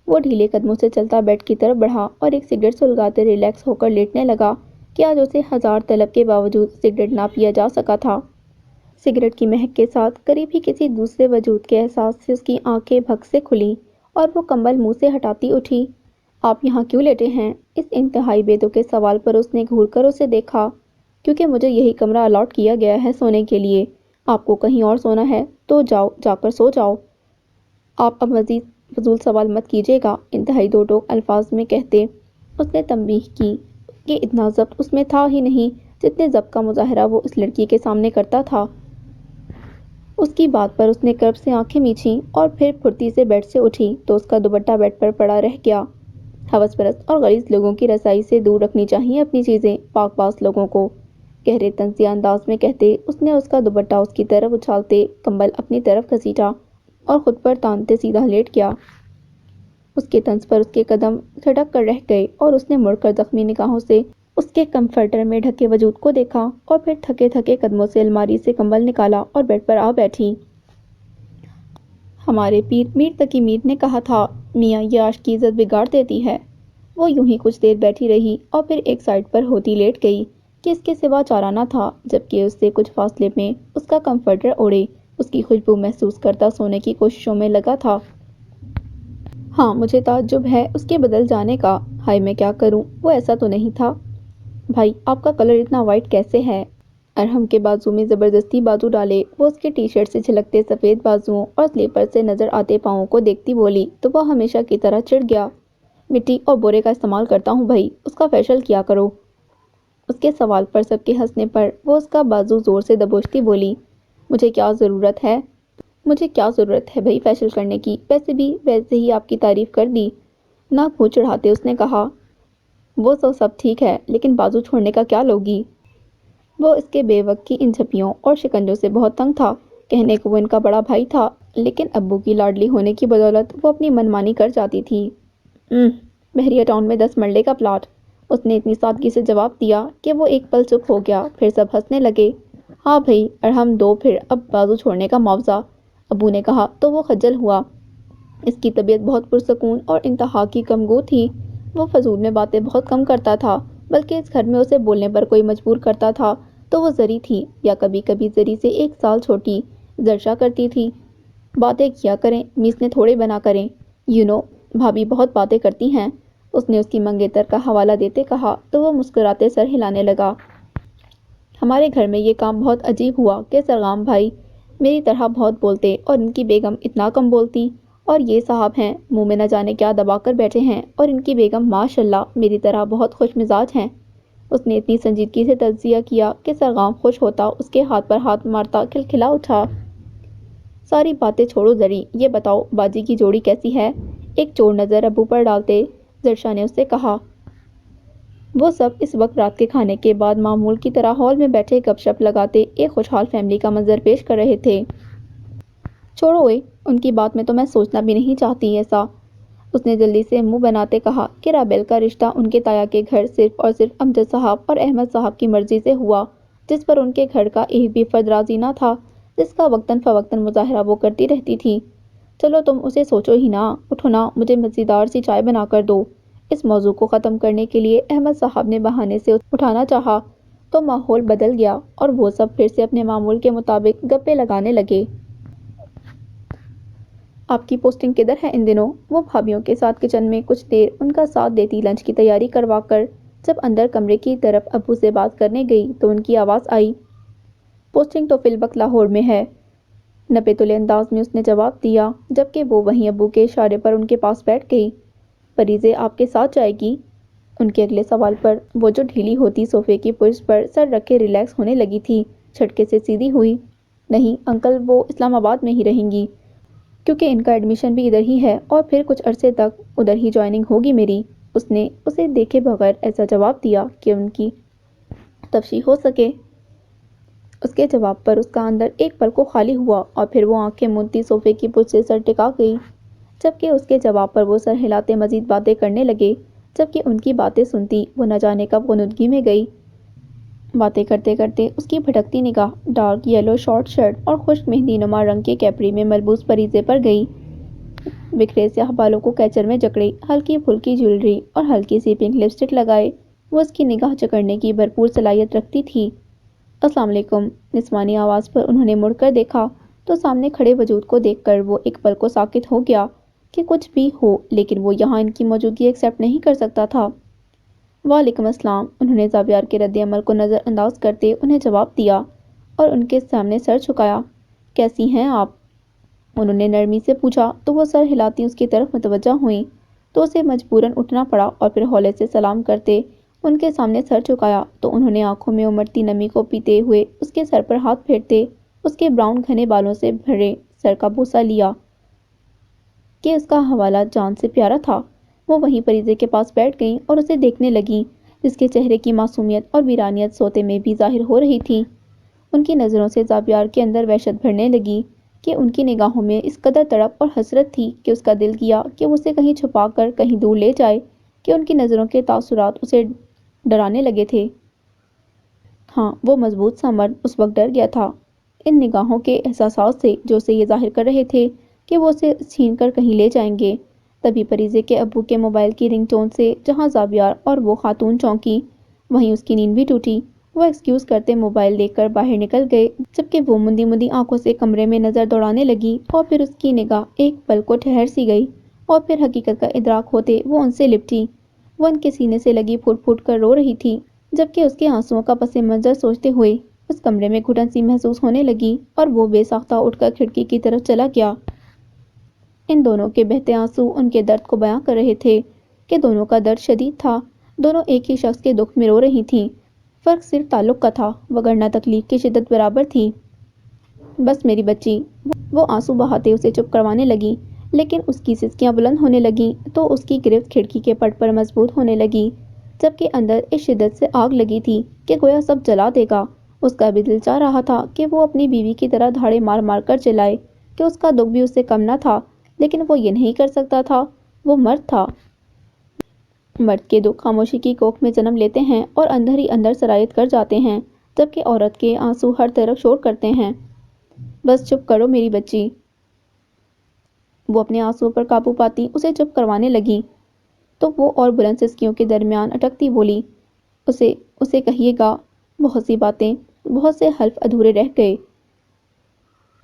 وہ ڈھیلے قدموں سے چلتا بیڈ کی طرف بڑھا اور ایک سگریٹ سلگاتے ریلیکس ہو کر لیٹنے لگا کہ آج اسے ہزار طلب کے باوجود سگریٹ نہ پیا جا سکا تھا۔ سگریٹ کی مہک کے ساتھ قریب ہی کسی دوسرے وجود کے احساس سے اس کی آنکھیں بھگ سے کھلیں اور وہ کمبل منہ سے ہٹاتی اٹھی۔ آپ یہاں کیوں لیٹے ہیں؟ اس انتہائی بے تکے سوال پر اس نے گھور کر اسے دیکھا۔ کیونکہ مجھے یہی کمرہ الاٹ کیا گیا ہے سونے کے لیے۔ آپ کو کہیں اور سونا ہے تو جاؤ، جا کر سو جاؤ۔ آپ اب مزید فضول سوال مت کیجیے گا، انتہائی دو ٹوک الفاظ میں کہتے اس نے تنبیہ کی کہ اتنا ضبط اس میں تھا ہی نہیں جتنے ضبط کا مظاہرہ وہ اس لڑکی کے سامنے کرتا تھا۔ اس کی بات پر اس نے کرب سے آنکھیں میچھیں اور پھر پھرتی سے بیڈ سے اٹھی تو اس کا دوپٹہ بیڈ پر پڑا رہ گیا۔ ہوس پرست اور غلیظ لوگوں کی رسائی سے دور رکھنی چاہیے اپنی چیزیں پاک باز لوگوں کو، گہرے طنزیہ انداز میں کہتے اس نے اس کا دوپٹہ اس کی طرف اچھالتے کمبل اپنی طرف گھسیٹا اور خود پر تانتے سیدھا لیٹ گیا۔ اس کے طنز پر اس کے قدم کھٹک کر رہ گئے اور اس نے مڑ کر زخمی نگاہوں سے اس کے کمفرٹر میں ڈھکے وجود کو دیکھا اور پھر تھکے تھکے قدموں سے الماری سے کمبل نکالا اور بیڈ پر آ بیٹھی۔ ہمارے پیر میر تقی میر نے کہا تھا میاں یہ عاشق کی عزت بگاڑ دیتی ہے۔ وہ یوں ہی کچھ دیر بیٹھی رہی اور پھر ایک سائڈ پر ہوتی لیٹ گئی کہ اس کے سوا چارہ نہ تھا، جبکہ اس سے کچھ فاصلے میں اس کا کمفرٹر اوڑھے اس کی خوشبو محسوس کرتا سونے کی کوششوں میں لگا تھا۔ ہاں، مجھے تعجب ہے اس کے بدل جانے کا۔ ہائے میں کیا کروں، وہ ایسا تو نہیں تھا۔ بھائی، آپ کا کلر اتنا وائٹ کیسے ہے؟ ارحم کے بازو میں زبردستی بازو ڈالے وہ اس کے ٹی شرٹ سے جھلکتے سفید بازوؤں اور سلیپر سے نظر آتے پاؤں کو دیکھتی بولی تو وہ ہمیشہ کی طرح چڑ گیا۔ مٹی اور بورے کا استعمال کرتا ہوں بھائی، اس کا فیشل کیا کرو۔ اس کے سوال پر سب کے ہنسنے پر وہ اس کا بازو زور سے دبوچتی بولی مجھے کیا ضرورت ہے بھائی فیشل کرنے کی؟ ویسے بھی ویسے ہی آپ کی تعریف کر دی۔ ناک منہ چڑھاتے اس نے کہا وہ تو سب ٹھیک ہے لیکن بازو چھوڑنے کا کیا لوگی؟ وہ اس کے بے وقت کی ان جھپیوں اور شکنجوں سے بہت تنگ تھا۔ کہنے کو وہ ان کا بڑا بھائی تھا لیکن ابو کی لاڈلی ہونے کی بدولت وہ اپنی منمانی کر جاتی تھی۔ بحریہ ٹاؤن میں 10 مرلے کا پلاٹ، اس نے اتنی سادگی سے جواب دیا کہ وہ ایک پل چپ ہو گیا، پھر سب ہنسنے لگے۔ ہاں بھائی، ارحم دو پھر اب بازو چھوڑنے کا معاوضہ، ابو نے کہا تو وہ خجل ہوا۔ اس کی طبیعت بہت پرسکون اور انتہا کی کم گو تھی۔ وہ فضول میں باتیں بہت کم کرتا تھا، بلکہ اس گھر میں اسے بولنے پر کوئی مجبور کرتا تھا تو وہ زری تھی یا کبھی کبھی زری سے 1 سال چھوٹی زرشا کرتی تھی۔ باتیں کیا کریں، میس نے تھوڑے بنا کریں، بھابھی بہت باتیں کرتی ہیں۔ اس نے اس کی منگیتر کا حوالہ دیتے کہا تو وہ مسکراتے سر ہلانے لگا۔ ہمارے گھر میں یہ کام بہت عجیب ہوا کہ سرغام بھائی میری طرح بہت بولتے اور ان کی بیگم اتنا کم بولتی، اور یہ صاحب ہیں منہ میں نہ جانے کیا دبا کر بیٹھے ہیں، اور ان کی بیگم ماشاء اللہ میری طرح بہت خوش مزاج ہیں۔ اس نے اتنی سنجیدگی سے تجزیہ کیا کہ سرغام خوش ہوتا اس کے ہاتھ پر ہاتھ مارتا کھلکھلا اٹھا۔ ساری باتیں چھوڑو ذری، یہ بتاؤ باجی کی جوڑی کیسی ہے؟ ایک چور نظر ابو پر ڈالتے زرشا نے اس سے کہا۔ وہ سب اس وقت رات کے کھانے کے بعد معمول کی طرح ہال میں بیٹھے گپ شپ لگاتے ایک خوشحال فیملی کا منظر پیش کر رہے تھے۔ چھوڑو اوئے، ان کی بات میں تو میں سوچنا بھی نہیں چاہتی ایسا، اس نے جلدی سے منہ بناتے کہا کہ رابیل کا رشتہ ان کے تایا کے گھر صرف اور صرف امجد صاحب اور احمد صاحب کی مرضی سے ہوا، جس پر ان کے گھر کا ایک بھی فرد راضی نہ تھا، جس کا وقتاً فوقتاً مظاہرہ وہ کرتی رہتی تھی۔ چلو تم اسے سوچو ہی نا، اٹھو نا، مجھے مزیدار سی چائے بنا کر دو۔ اس موضوع کو ختم کرنے کے لیے احمد صاحب نے بہانے سے اٹھانا چاہا تو ماحول بدل گیا اور وہ سب پھر سے اپنے معمول کے مطابق گپے لگانے لگے۔ آپ کی پوسٹنگ کدھر ہے ان دنوں؟ وہ بھابھیوں کے ساتھ کچن میں کچھ دیر ان کا ساتھ دیتی لنچ کی تیاری کروا کر جب اندر کمرے کی طرف ابو سے بات کرنے گئی تو ان کی آواز آئی۔ پوسٹنگ تو فی الوقت لاہور میں ہے، نپے تلے انداز میں اس نے جواب دیا، جبکہ وہ وہیں ابو کے اشارے پر ان کے پاس بیٹھ گئی۔ پریزے آپ کے ساتھ جائے گی؟ ان کے اگلے سوال پر وہ جو ڈھیلی ہوتی صوفے کی پشت پر سر رکھے ریلیکس ہونے لگی تھی جھٹکے سے سیدھی ہوئی۔ نہیں انکل، وہ اسلام آباد میں ہی رہیں گی، کیونکہ ان کا ایڈمیشن بھی ادھر ہی ہے اور پھر کچھ عرصے تک ادھر ہی جوائننگ ہوگی میری۔ اس نے اسے دیکھے بغیر ایسا جواب دیا کہ ان کی تفشی ہو سکے۔ اس کے جواب پر اس کا اندر ایک پل کو خالی ہوا اور پھر وہ آنکھیں موندتی صوفے کی پشت سے سر ٹکا گئی، جبکہ اس کے جواب پر وہ سر ہلاتے مزید باتیں کرنے لگے، جبکہ ان کی باتیں سنتی وہ نہ جانے کب غنودگی میں گئی۔ باتیں کرتے کرتے اس کی بھٹکتی نگاہ ڈارک یلو شارٹ شرٹ اور خشک مہندی نما رنگ کے کیپری میں ملبوس پریزے پر گئی۔ بکھرے سیاہ بالوں کو کیچر میں جکڑے، ہلکی پھلکی جیولری اور ہلکی سی پنک لپسٹک لگائے وہ اس کی نگاہ چکرنے کی بھرپور صلاحیت رکھتی تھی۔ السلام علیکم، نسوانی آواز پر انہوں نے مڑ کر دیکھا تو سامنے کھڑے وجود کو دیکھ کر وہ ایک پل کو ساکت ہو گیا کہ کچھ بھی ہو لیکن وہ یہاں ان کی موجودگی ایکسیپٹ نہیں کر سکتا تھا۔ وعلیکم السلام، انہوں نے زابیار کے رد عمل کو نظر انداز کرتے انہیں جواب دیا اور ان کے سامنے سر جھکایا۔ کیسی ہیں آپ؟ انہوں نے نرمی سے پوچھا تو وہ سر ہلاتی اس کی طرف متوجہ ہوئیں تو اسے مجبوراً اٹھنا پڑا اور پھر ہولے سے سلام کرتے ان کے سامنے سر جھکایا تو انہوں نے آنکھوں میں امڑتی نمی کو پیتے ہوئے اس کے سر پر ہاتھ پھیرتے اس کے براؤن گھنے بالوں سے بھرے سر کا بوسہ لیا کہ اس کا حوالہ جان سے پیارا تھا۔ وہ وہیں پریزے کے پاس بیٹھ گئیں اور اسے دیکھنے لگیں جس کے چہرے کی معصومیت اور ویرانیت سوتے میں بھی ظاہر ہو رہی تھی۔ ان کی نظروں سے زابیار کے اندر وحشت بھرنے لگی کہ ان کی نگاہوں میں اس قدر تڑپ اور حسرت تھی کہ اس کا دل کیا کہ وہ اسے کہیں چھپا کر کہیں دور لے جائے کہ ان کی نظروں کے تاثرات اسے ڈرانے لگے تھے۔ ہاں، وہ مضبوط سا مرد اس وقت ڈر گیا تھا ان نگاہوں کے احساسات سے جو اسے یہ ظاہر کر رہے تھے کہ وہ اسے چھین کر کہیں لے جائیں گے۔ تبھی پریزے کے ابو کے موبائل کی رنگ ٹون سے جہاں زابیار اور وہ خاتون چونکی وہیں اس کی نیند بھی ٹوٹی۔ وہ ایکسکیوز کرتے موبائل لے کر باہر نکل گئے جبکہ وہ مندی مندی آنکھوں سے کمرے میں نظر دوڑانے لگی اور پھر اس کی نگاہ ایک پل کو ٹھہر سی گئی اور پھر حقیقت کا ادراک ہوتے وہ ان سے لپٹی۔ وہ ان کے سینے سے لگی پھوٹ پھوٹ کر رو رہی تھی جبکہ اس کے آنسوؤں کا پس منظر سوچتے ہوئے اس کمرے میں گھٹن سی محسوس ہونے لگی اور وہ بے ساختہ اٹھ کر کھڑکی کی طرف چلا گیا۔ ان دونوں کے بہتے آنسو ان کے درد کو بیان کر رہے تھے کہ دونوں کا درد شدید تھا، دونوں ایک ہی شخص کے دکھ میں رو رہی تھیں، فرق صرف تعلق کا تھا وگرنہ تکلیف کی شدت برابر تھی۔ بس میری بچی، وہ آنسو بہاتے اسے چپ کروانے لگی لیکن اس کی سسکیاں بلند ہونے لگیں تو اس کی گرفت کھڑکی کے پٹ پر مضبوط ہونے لگی جبکہ اندر اس شدت سے آگ لگی تھی کہ گویا سب جلا دے گا۔ اس کا بھی دل چاہ رہا تھا کہ وہ اپنی بیوی کی طرح دھاڑے مار مار کر چلائے کہ اس کا دکھ بھی اس سے کم نہ تھا، لیکن وہ یہ نہیں کر سکتا تھا۔ وہ مرد تھا۔ مرد کے دکھ خاموشی کی کوکھ میں جنم لیتے ہیں اور اندر ہی اندر سرایت کر جاتے ہیں جبکہ عورت کے آنسو ہر طرف شور کرتے ہیں۔ بس چپ کرو میری بچی، وہ اپنے آنسوؤں پر قابو پاتی اسے چپ کروانے لگی تو وہ اور بلند سسکیوں کے درمیان اٹکتی بولی، اسے کہیے گا بہت سی باتیں، بہت سے حلف ادھورے رہ گئے۔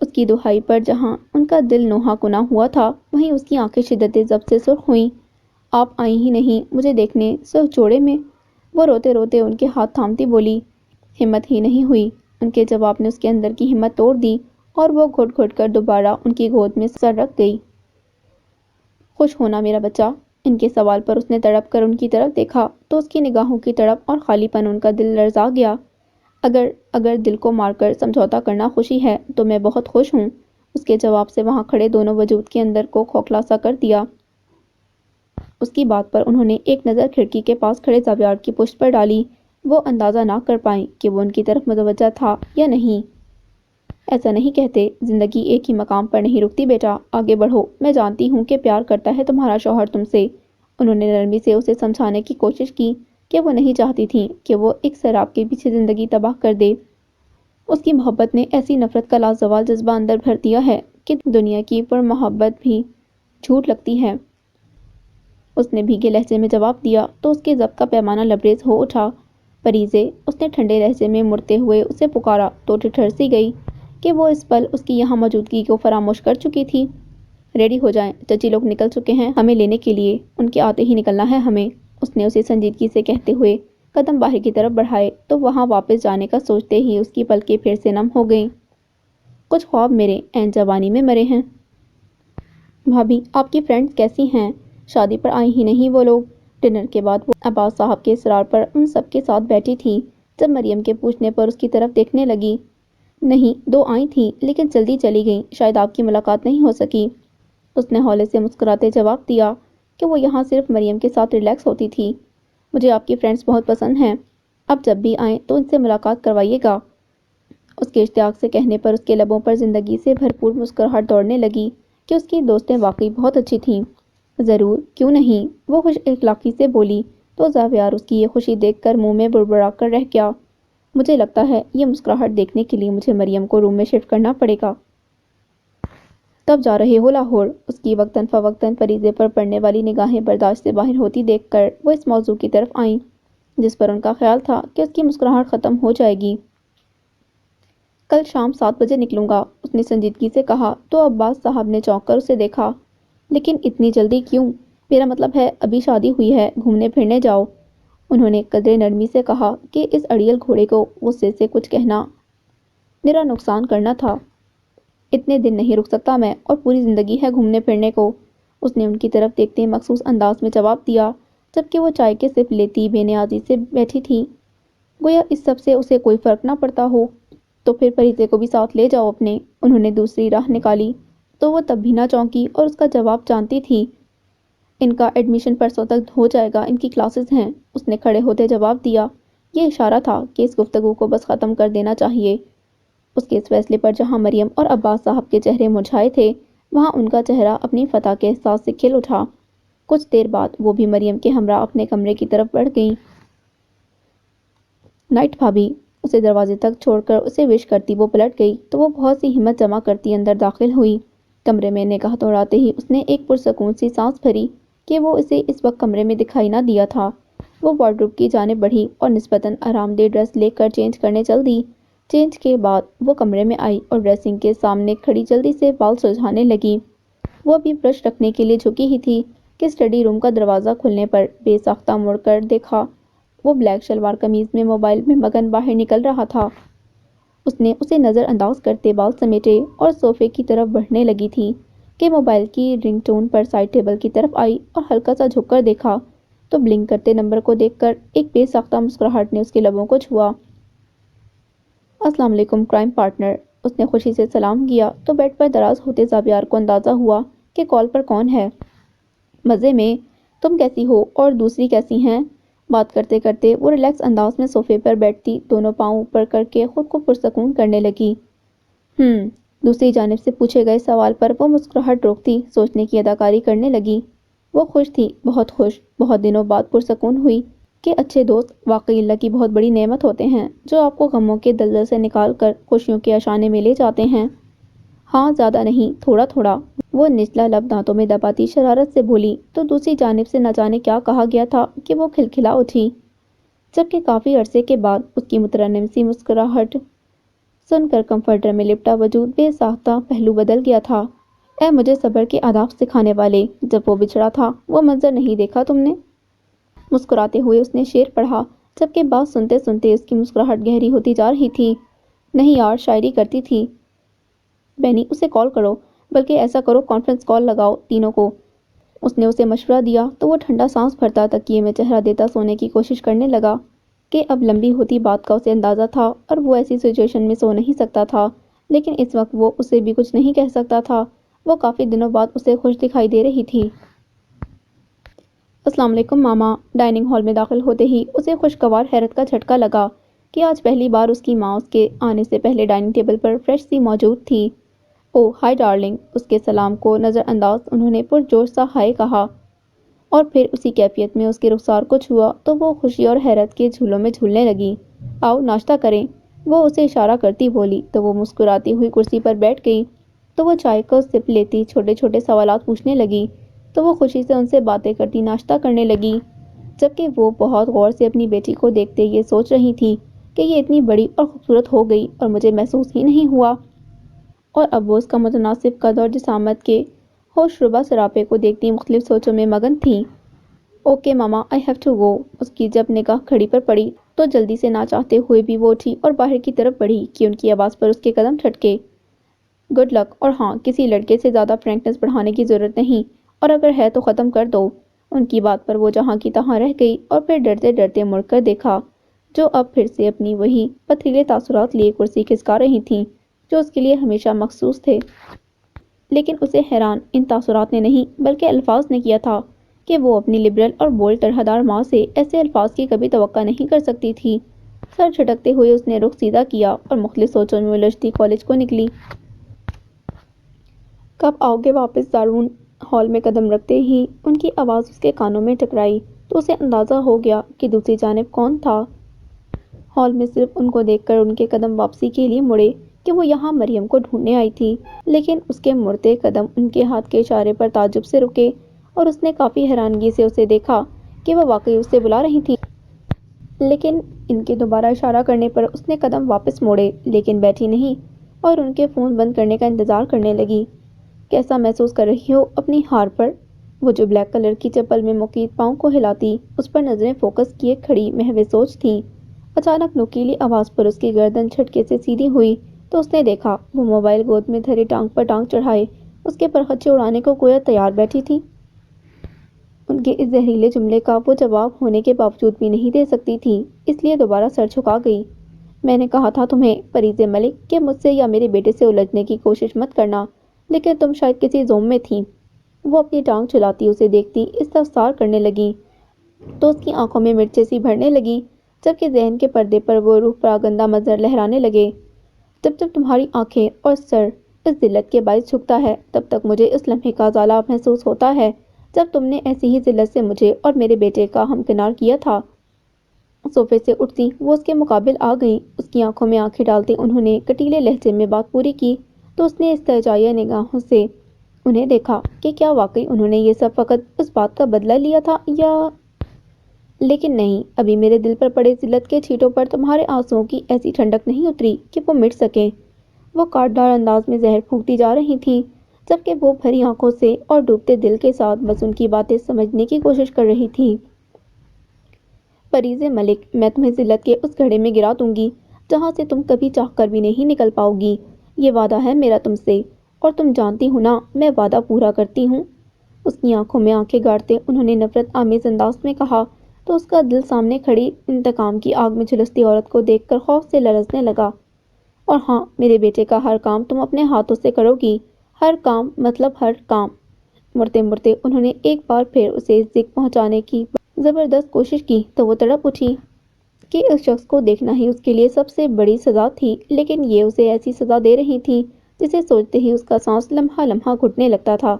اس کی دہائی پر جہاں ان کا دل نوحہ کنا ہوا تھا وہیں اس کی آنکھیں شدت ضبط سے سرخ ہوئیں آپ آئی ہی نہیں مجھے دیکھنے صرف جوڑے میں؟ وہ روتے روتے ان کے ہاتھ تھامتی بولی۔ ہمت ہی نہیں ہوئی۔ ان کے جواب نے اس کے اندر کی ہمت توڑ دی اور وہ گھٹ گھٹ کر دوبارہ ان کی گود میں سر رکھ گئی۔ خوش ہونا میرا بچہ؟ ان کے سوال پر اس نے تڑپ کر ان کی طرف دیکھا تو اس کی نگاہوں کی تڑپ اور خالی پن ان کا دل لرزا گیا۔ اگر دل کو مار کر سمجھوتا کرنا خوشی ہے تو میں بہت خوش ہوں۔ اس کے جواب سے وہاں کھڑے دونوں وجود کے اندر کو کھوکھلا سا کر دیا۔ اس کی بات پر انہوں نے ایک نظر کھڑکی کے پاس کھڑے زاویار کی پشت پر ڈالی۔ وہ اندازہ نہ کر پائیں کہ وہ ان کی طرف متوجہ تھا یا نہیں۔ ایسا نہیں کہتے، زندگی ایک ہی مقام پر نہیں رکتی بیٹا، آگے بڑھو، میں جانتی ہوں کہ پیار کرتا ہے تمہارا شوہر تم سے۔ انہوں نے نرمی سے اسے سمجھانے کی کوشش کی کہ وہ نہیں چاہتی تھیں کہ وہ ایک سراب کے پیچھے زندگی تباہ کر دے۔ اس کی محبت نے ایسی نفرت کا لازوال جذبہ اندر بھر دیا ہے کہ دنیا کی پر محبت بھی جھوٹ لگتی ہے۔ اس نے بھیگے لہجے میں جواب دیا تو اس کے ضبط کا پیمانہ لبریز ہو اٹھا۔ پریزے، اس نے ٹھنڈے لہجے میں مڑتے ہوئے اسے پکارا تو ٹھٹھر سی گئی کہ وہ اس پل اس کی یہاں موجودگی کو فراموش کر چکی تھی۔ ریڈی ہو جائیں، چچی لوگ نکل چکے ہیں ہمیں لینے کے لیے، ان کے آتے ہی نکلنا ہے ہمیں۔ اس نے اسے سنجیدگی سے کہتے ہوئے قدم باہر کی طرف بڑھائے تو وہاں واپس جانے کا سوچتے ہی اس کی پلکیں پھر سے نم ہو گئیں۔ کچھ خواب میرے عین جوانی میں مرے ہیں۔ بھابھی، آپ کی فرینڈز کیسی ہیں؟ شادی پر آئی ہی نہیں وہ لوگ؟ ڈنر کے بعد وہ عباس صاحب کے اصرار پر ان سب کے ساتھ بیٹھی تھی۔ جب مریم کے پوچھنے پر اس کی طرف دیکھنے لگی، نہیں، 2 آئی تھیں لیکن جلدی چلی گئیں، شاید آپ کی ملاقات نہیں ہو سکی۔ اس نے ہولے سے مسکراتے جواب دیا کہ وہ یہاں صرف مریم کے ساتھ ریلیکس ہوتی تھی۔ مجھے آپ کی فرینڈز بہت پسند ہیں، اب جب بھی آئیں تو ان سے ملاقات کروائیے گا۔ اس کے اشتیاق سے کہنے پر اس کے لبوں پر زندگی سے بھرپور مسکراہٹ دوڑنے لگی کہ اس کی دوستیں واقعی بہت اچھی تھیں۔ ضرور، کیوں نہیں، وہ خوش اخلاقی سے بولی تو زاویار اس کی یہ خوشی دیکھ کر منہ میں بڑبڑا کر رہ گیا۔ مجھے لگتا ہے یہ مسکراہٹ دیکھنے کے لیے مجھے مریم کو روم میں شفٹ کرنا پڑے گا۔ کب جا رہے ہو لاہور؟ اس کی وقتاً فوقتاً فریضے پر پڑنے والی نگاہیں برداشت سے باہر ہوتی دیکھ کر وہ اس موضوع کی طرف آئیں جس پر ان کا خیال تھا کہ اس کی مسکراہٹ ختم ہو جائے گی۔ کل شام 7 بجے نکلوں گا، اس نے سنجیدگی سے کہا تو عباس صاحب نے چونک کر اسے دیکھا۔ لیکن اتنی جلدی کیوں؟ میرا مطلب ہے ابھی شادی ہوئی ہے، گھومنے پھرنے جاؤ۔ انہوں نے قدرے نرمی سے کہا کہ اس اڑیل گھوڑے کو غصے سے کچھ کہنا میرا نقصان کرنا تھا۔ اتنے دن نہیں رک سکتا میں، اور پوری زندگی ہے گھومنے پھرنے کو، اس نے ان کی طرف دیکھتے مخصوص انداز میں جواب دیا جبکہ وہ چائے کے سپ لیتی بے نیازی سے بیٹھی تھی، گویا اس سب سے اسے کوئی فرق نہ پڑتا ہو۔ تو پھر پریزے کو بھی ساتھ لے جاؤ اپنے۔ انہوں نے دوسری راہ نکالی تو وہ تب بھی نہ چونکی اور اس کا جواب جانتی تھی۔ ان کا ایڈمیشن پرسوں تک ہو جائے گا، ان کی کلاسز ہیں، اس نے کھڑے ہوتے جواب دیا۔ یہ اشارہ تھا کہ اس گفتگو کو بس ختم کر دینا چاہیے۔ اس کے اس فیصلے پر جہاں مریم اور عباس صاحب کے چہرے مرجھائے تھے وہاں ان کا چہرہ اپنی فتح کے احساس سے کھل اٹھا۔ کچھ دیر بعد وہ بھی مریم کے ہمراہ اپنے کمرے کی طرف بڑھ گئیں۔ نائٹ بھابھی، اسے دروازے تک چھوڑ کر اسے وش کرتی وہ پلٹ گئی تو وہ بہت سی ہمت جمع کرتی اندر داخل ہوئی۔ کمرے میں نگاہ دوڑاتے ہی اس نے ایک پرسکون سی سانس بھری کہ وہ اسے اس وقت کمرے میں دکھائی نہ دیا تھا۔ وہ وارڈروب کی جانب بڑھی اور نسبتاً آرام دہ ڈریس لے کر چینج کرنے چل دی۔ چینج کے بعد وہ کمرے میں آئی اور ڈریسنگ کے سامنے کھڑی جلدی سے بال سلجھانے لگی۔ وہ ابھی برش رکھنے کے لیے جھکی ہی تھی کہ اسٹڈی روم کا دروازہ کھلنے پر بے ساختہ مڑ کر دیکھا وہ بلیک شلوار قمیض میں موبائل میں مگن باہر نکل رہا تھا۔ اس نے اسے نظر انداز کرتے بال سمیٹے اور صوفے کی طرف بڑھنے لگی تھی کہ موبائل کی رنگ ٹون پر سائڈ ٹیبل کی طرف آئی اور ہلکا سا جھک کر دیکھا تو بلنک کرتے نمبر کو دیکھ کر ایک بے ساختہ مسکراہٹ نے اس کے لبوں کو چھوا۔ السلام علیکم کرائم پارٹنر، اس نے خوشی سے سلام کیا تو بیڈ پر دراز ہوتے زاویار کو اندازہ ہوا کہ کال پر کون ہے۔ مزے میں، تم کیسی ہو اور دوسری کیسی ہیں؟ بات کرتے کرتے وہ ریلیکس انداز میں صوفے پر بیٹھتی دونوں پاؤں اوپر کر کے خود کو پرسکون کرنے لگی۔ دوسری جانب سے پوچھے گئے سوال پر وہ مسکراہٹ روکتی سوچنے کی اداکاری کرنے لگی۔ وہ خوش تھی، بہت خوش، بہت دنوں بعد پرسکون ہوئی کہ اچھے دوست واقعی اللہ کی بہت بڑی نعمت ہوتے ہیں جو آپ کو غموں کے دلدل سے نکال کر خوشیوں کے اشانے میں لے جاتے ہیں۔ ہاں، زیادہ نہیں، تھوڑا تھوڑا، وہ نچلا لب دانتوں میں دباتی شرارت سے بولی تو دوسری جانب سے نہ جانے کیا کہا گیا تھا کہ وہ کھلکھلا اٹھی، جبکہ کافی عرصے کے بعد اس کی مترنم سی مسکراہٹ سن کر کمفرٹر میں لپٹا وجود بے ساختہ پہلو بدل گیا تھا۔ اے مجھے صبر کے آداب سکھانے والے، جب وہ بچھڑا تھا وہ منظر نہیں دیکھا تم نے؟ مسکراتے ہوئے اس نے شعر پڑھا، جبکہ بات سنتے سنتے اس کی مسکراہٹ گہری ہوتی جا رہی تھی۔ نہیں یار، شاعری کرتی تھی بینی، اسے کال کرو، بلکہ ایسا کرو کانفرنس کال لگاؤ تینوں کو۔ اس نے اسے مشورہ دیا تو وہ ٹھنڈا سانس بھرتا تکیے میں چہرہ دیتا سونے کی کوشش کرنے لگا کہ اب لمبی ہوتی بات کا اسے اندازہ تھا اور وہ ایسی سچویشن میں سو نہیں سکتا تھا، لیکن اس وقت وہ اسے بھی کچھ نہیں کہہ سکتا تھا۔ وہ کافی دنوں بعد اسے خوش دکھائی دے رہی تھی۔ السلام علیکم ماما۔ ڈائننگ ہال میں داخل ہوتے ہی اسے خوشگوار حیرت کا جھٹکا لگا کہ آج پہلی بار اس کی ماں اس کے آنے سے پہلے ڈائننگ ٹیبل پر فریش سی موجود تھی۔ او ہائی ڈارلنگ، اس کے سلام کو نظر انداز انہوں نے پرجوش سا ہائے کہا اور پھر اسی کیفیت میں اس کے رخسار کو چھوا تو وہ خوشی اور حیرت کے جھولوں میں جھولنے لگی۔ آؤ ناشتہ کریں، وہ اسے اشارہ کرتی بولی تو وہ مسکراتی ہوئی کرسی پر بیٹھ گئی تو وہ چائے کو سپ لیتی چھوٹے چھوٹے سوالات پوچھنے لگی تو وہ خوشی سے ان سے باتیں کرتی ناشتہ کرنے لگی، جبکہ وہ بہت غور سے اپنی بیٹی کو دیکھتے یہ سوچ رہی تھی کہ یہ اتنی بڑی اور خوبصورت ہو گئی اور مجھے محسوس ہی نہیں ہوا، اور اب وہ اس کا متناسب قد اور جسامت کے ہوش ربا سراپے کو دیکھتی مختلف سوچوں میں مگن تھی۔ Okay mama, I have to go. اس کی جب نگاہ گھڑی پر پڑی تو جلدی سے نہ چاہتے ہوئے بھی وہ اٹھی اور باہر کی طرف بڑھی کہ ان کی آواز پر اس کے قدم ٹھٹکے۔ گڈ لک، اور ہاں، کسی لڑکے سے زیادہ فرینکنس بڑھانے کی ضرورت نہیں، اور اگر ہے تو ختم کر دو۔ ان کی بات پر وہ جہاں کی تہاں رہ گئی اور پھر ڈرتے ڈرتے مڑ کر دیکھا جو اب پھر سے اپنی وہی پتھریلے تاثرات لیے کرسی کھسکا رہی تھیں جو اس کے لیے ہمیشہ مخصوص تھے۔ لیکن اسے حیران ان تاثرات نے نہیں بلکہ الفاظ نے کیا تھا کہ وہ اپنی لبرل اور بولڈ طرحدار ماں سے ایسے الفاظ کی کبھی توقع نہیں کر سکتی تھی۔ سر جھٹکتے ہوئے اس نے رخ سیدھا کیا اور مختلف سوچوں میں الجھتی کالج کو نکلی۔ کب آؤ گے واپس دارون؟ ہال میں قدم رکھتے ہی ان کی آواز اس کے کانوں میں ٹکرائی تو اسے اندازہ ہو گیا کہ دوسری جانب کون تھا۔ ہال میں صرف ان کو دیکھ کر ان کے قدم واپسی کے لیے مڑے کہ وہ یہاں مریم کو ڈھونڈنے آئی تھی، لیکن اس کے مڑتے قدم ان کے ہاتھ کے اشارے پر تعجب سے رکے اور اس نے کافی حیرانگی سے اسے دیکھا کہ وہ واقعی اسے بلا رہی تھی۔ لیکن ان کے دوبارہ اشارہ کرنے پر اس نے قدم واپس موڑے، لیکن بیٹھی نہیں اور ان کے فون بند کرنے کا انتظار کرنے لگی۔ کیسا محسوس کر رہی ہو اپنی ہار پر؟ وہ جو بلیک کلر کی چپل میں مقید پاؤں کو ہلاتی اس پر نظریں فوکس کیے کھڑی محو سوچ تھیں۔ اچانک نوکیلی آواز پر اس کی گردن جھٹکے سے سیدھی ہوئی تو اس نے دیکھا وہ موبائل گود میں دھرے ٹانگ پر ٹانگ چڑھائے اس کے پرخچے اڑانے کو گویا تیار بیٹھی تھی۔ ان کے اس زہریلے جملے کا وہ جواب ہونے کے باوجود بھی نہیں دے سکتی تھی، اس لیے دوبارہ سر جھکا گئی۔ میں نے کہا تھا تمہیں پریز ملک کہ مجھ سے یا میرے بیٹے سے الجھنے کی کوشش مت کرنا، لیکن تم شاید کسی زوم میں تھیں۔ وہ اپنی ٹانگ چلاتی اسے دیکھتی استفسار کرنے لگی تو اس کی آنکھوں میں مرچیں سی بھرنے لگی، جبکہ ذہن کے پردے پر وہ روح پراگندہ منظر لہرانے لگے۔ جب تک تمہاری آنکھیں اور سر اس ذلت کے باعث جھکتا ہے تب تک مجھے اس لمحے کا ازالہ محسوس ہوتا ہے جب تم نے ایسی ہی ذلت سے مجھے اور میرے بیٹے کا ہمکنار کیا تھا۔ صوفے سے اٹھتی وہ اس کے مقابل آ گئیں، اس کی آنکھوں میں آنکھیں ڈالتے انہوں نے کٹیلے لہجے میں بات پوری کی تو اس نے استہجائیہ نگاہوں سے انہیں دیکھا کہ کیا واقعی انہوں نے یہ سب فقط اس بات کا بدلہ لیا تھا یا… لیکن نہیں، ابھی میرے دل پر پڑے ذلت کے چھینٹوں پر تمہارے آنسوؤں کی ایسی ٹھنڈک نہیں اتری کہ وہ مٹ سکیں۔ وہ کاٹدار انداز میں زہر پھونکتی جا رہی تھیں، جبکہ وہ بھری آنکھوں سے اور ڈوبتے دل کے ساتھ بس ان کی باتیں سمجھنے کی کوشش کر رہی تھی۔ پریز ملک، میں تمہیں ذلت کے اس گڑھے میں گرا دوں گی جہاں سے تم کبھی چاہ کر بھی نہیں نکل پاؤ گی۔ یہ وعدہ ہے میرا تم سے، اور تم جانتی ہو نا میں وعدہ پورا کرتی ہوں۔ اس کی آنکھوں میں آنکھیں گاڑتے انہوں نے نفرت آمیز انداز میں کہا تو اس کا دل سامنے کھڑی انتقام کی آگ میں جھلستی عورت کو دیکھ کر خوف سے لرزنے لگا۔ اور ہاں، میرے بیٹے کا ہر کام تم اپنے ہاتھوں سے کرو گی، ہر کام مطلب ہر کام۔ مڑتے مڑتے انہوں نے ایک بار پھر اسے زک پہنچانے کی زبردست کوشش کی تو وہ تڑپ اٹھی کہ اس شخص کو دیکھنا ہی اس کے لیے سب سے بڑی سزا تھی، لیکن یہ اسے ایسی سزا دے رہی تھی جسے سوچتے ہی اس کا سانس لمحہ لمحہ گھٹنے لگتا تھا۔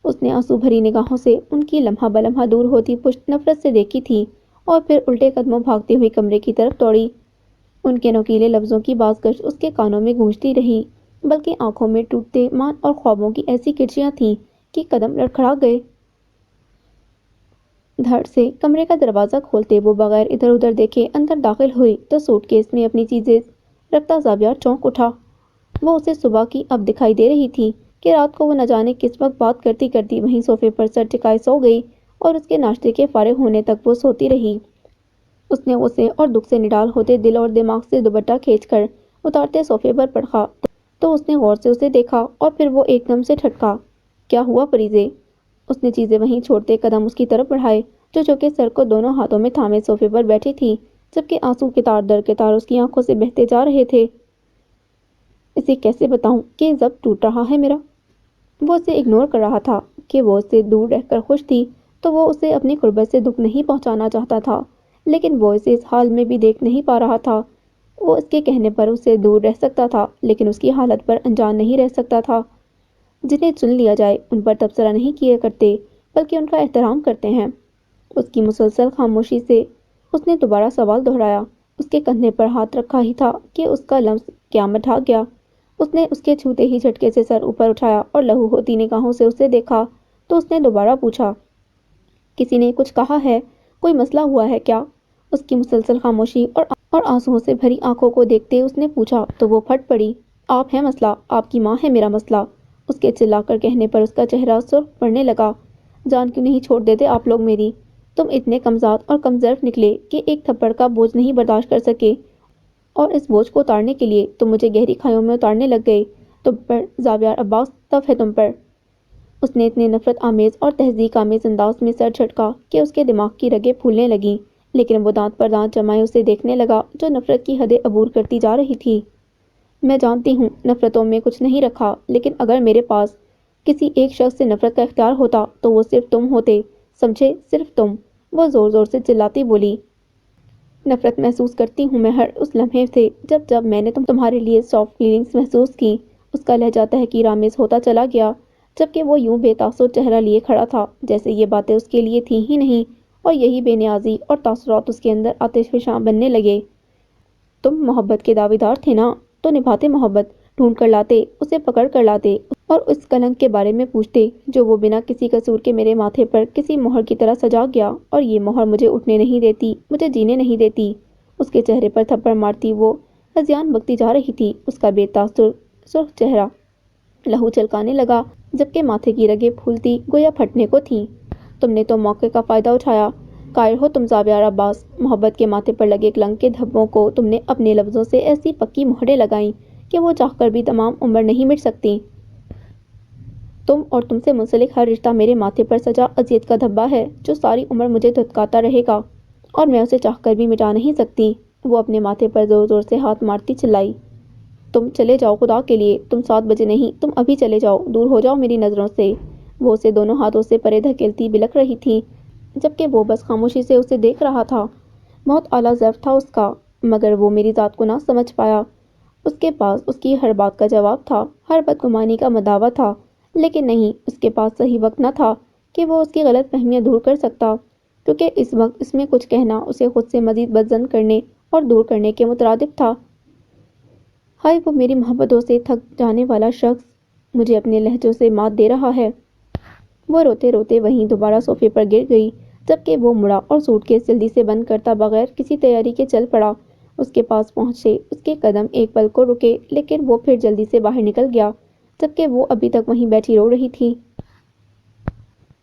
اس نے آنسو بھری نگاہوں سے ان کی لمحہ بلمحہ دور ہوتی پشت نفرت سے دیکھی تھی اور پھر الٹے قدموں بھاگتی ہوئی کمرے کی طرف دوڑی۔ ان کے نوکیلے لفظوں کی بازگشت اس کے کانوں میں گونجتی رہی، بلکہ آنکھوں میں ٹوٹتے مان اور خوابوں کی ایسی کرچیاں تھیں کہ قدم لڑکھڑا گئے۔ دھڑ سے کمرے کا دروازہ کھولتے وہ بغیر ادھر ادھر دیکھے اندر داخل ہوئی تو سوٹ کیس میں اپنی چیزیں رکھتا زاویہ چونک اٹھا۔ وہ اسے صبح کی اب دکھائی دے رہی تھی کہ رات کو وہ نہ جانے کس وقت بات کرتی کرتی وہیں صوفے پر سر ٹکائے سو گئی اور اس کے ناشتے کے فارغ ہونے تک وہ سوتی رہی۔ اس نے غصے اور دکھ سے نڈال ہوتے دل اور دماغ سے دوپٹہ کھینچ کر اتارتے صوفے پر پڑھا تو اس نے غور سے اسے دیکھا اور پھر وہ ایک دم سے ٹھٹکا۔ کیا ہوا پریزے؟ اس نے چیزیں وہیں چھوڑتے قدم اس کی طرف بڑھائے جو کہ سر کو دونوں ہاتھوں میں تھامے صوفے پر بیٹھی تھی، جبکہ آنسو کے تار در کے تار اس کی آنکھوں سے بہتے جا رہے تھے۔ اسے کیسے بتاؤں کہ ضبط ٹوٹ رہا ہے میرا؟ وہ اسے اگنور کر رہا تھا کہ وہ اس سے دور رہ کر خوش تھی تو وہ اسے اپنی قربت سے دکھ نہیں پہنچانا چاہتا تھا، لیکن وہ اسے اس حال میں بھی دیکھ نہیں پا رہا تھا۔ وہ اس کے کہنے پر اس سے دور رہ سکتا تھا لیکن اس کی حالت پر انجان نہیں رہ سکتا تھا۔ جنہیں چن لیا جائے ان پر تبصرہ نہیں کیے کرتے بلکہ ان کا احترام کرتے ہیں۔ اس کی مسلسل خاموشی سے اس نے دوبارہ سوال دہرایا۔ اس کے کندھے پر ہاتھ رکھا ہی تھا کہ اس کا لمس قیامت ڈھا گیا۔ اس نے اس کے چھوتے ہی جھٹکے سے سر اوپر اٹھایا اور لہو ہوتی نگاہوں سے اسے دیکھا تو اس نے دوبارہ پوچھا، کسی نے کچھ کہا ہے؟ کوئی مسئلہ ہوا ہے کیا؟ اس کی مسلسل خاموشی اور آنسوؤں سے بھری آنکھوں کو دیکھتے اس نے پوچھا تو وہ پھٹ پڑی۔ آپ ہیں مسئلہ، آپ کی ماں ہے میرا مسئلہ۔ اس کے چلا کر کہنے پر اس کا چہرہ سرخ پڑنے لگا۔ جان کیوں نہیں چھوڑ دیتے آپ لوگ میری؟ تم اتنے کمزاد اور کمظرف نکلے کہ ایک تھپڑ کا بوجھ نہیں برداشت کر سکے اور اس بوجھ کو اتارنے کے لیے تم مجھے گہری کھائیوں میں اتارنے لگ گئے۔ تم پر زاویار عباس تف ہے تم پر۔ اس نے اتنے نفرت آمیز اور تہذیب آمیز انداز میں سر جھٹکا کہ اس کے دماغ کی رگیں پھولنے لگیں، لیکن وہ دانت پر دانت جمائے اسے دیکھنے لگا جو نفرت کی حدیں عبور کرتی جا رہی تھی۔ میں جانتی ہوں نفرتوں میں کچھ نہیں رکھا، لیکن اگر میرے پاس کسی ایک شخص سے نفرت کا اختیار ہوتا تو وہ صرف تم ہوتے، سمجھے؟ صرف تم۔ وہ زور زور سے چلاتی بولی۔ نفرت محسوس کرتی ہوں میں ہر اس لمحے سے جب میں نے تمہارے لیے سافٹ فیلنگز محسوس کی۔ اس کا لہجہ تحقیر آمیز ہوتا چلا گیا جبکہ وہ یوں بے تاثر چہرہ لیے کھڑا تھا جیسے یہ باتیں اس کے لیے تھیں ہی نہیں اور یہی بے نیازی اور تاثرات اس کے اندر آتش فشاں بننے لگے۔ تم محبت کے دعویدار تھے نا، تو نبھاتے محبت، ڈھونڈ کر لاتے، اسے پکڑ کر لاتے اور اس کلنک کے بارے میں پوچھتے جو وہ بنا کسی قصور کے میرے ماتھے پر کسی مہر کی طرح سجا گیا، اور یہ مہر مجھے اٹھنے نہیں دیتی، مجھے جینے نہیں دیتی۔ اس کے چہرے پر تھپڑ مارتی وہ ہذیان بکتی جا رہی تھی۔ اس کا بے تاثر سرخ چہرہ لہو چلکانے لگا جبکہ ماتھے کی رگیں پھولتی گویا پھٹنے کو تھیں۔ تم نے تو موقع کا فائدہ اٹھایا، قائل ہو تم زاویار عباس۔ محبت کے ماتھے پر لگے کلنک کے دھبوں کو تم نے اپنے لفظوں سے ایسی پکی مہریں لگائیں کہ وہ چاہ کر بھی تمام عمر نہیں مٹ سکتی۔ تم اور تم سے منسلک ہر رشتہ میرے ماتھے پر سجا اذیت کا دھبا ہے جو ساری عمر مجھے دھتکاتا رہے گا اور میں اسے چاہ کر بھی مٹا نہیں سکتی۔ وہ اپنے ماتھے پر زور زور سے ہاتھ مارتی چلائی، تم چلے جاؤ خدا کے لیے، تم 7 بجے نہیں، تم ابھی چلے جاؤ، دور ہو جاؤ میری نظروں سے۔ وہ اسے دونوں ہاتھوں سے پرے دھکیلتی بلک رہی تھی جبکہ وہ بس خاموشی سے اسے دیکھ رہا تھا۔ بہت اعلیٰ ضعف تھا اس کا، مگر وہ میری ذات کو نہ سمجھ پایا۔ اس کے پاس اس کی ہر بات کا جواب تھا، ہر بدگمانی کا مداوع تھا، لیکن نہیں، اس کے پاس صحیح وقت نہ تھا کہ وہ اس کی غلط فہمیاں دور کر سکتا، کیونکہ اس وقت اس میں کچھ کہنا اسے خود سے مزید بدظن کرنے اور دور کرنے کے مترادف تھا۔ ہائے وہ میری محبتوں سے تھک جانے والا شخص مجھے اپنے لہجوں سے مات دے رہا ہے۔ وہ روتے روتے وہیں دوبارہ صوفے پر گر گئی جبکہ وہ مڑا اور سوٹ کیس جلدی سے بند کرتا بغیر کسی تیاری کے چل پڑا۔ اس کے پاس پہنچے، اس کے قدم ایک پل کو رکے لیکن وہ پھر جلدی سے باہر نکل گیا جبکہ وہ ابھی تک وہیں بیٹھی رو رہی تھی۔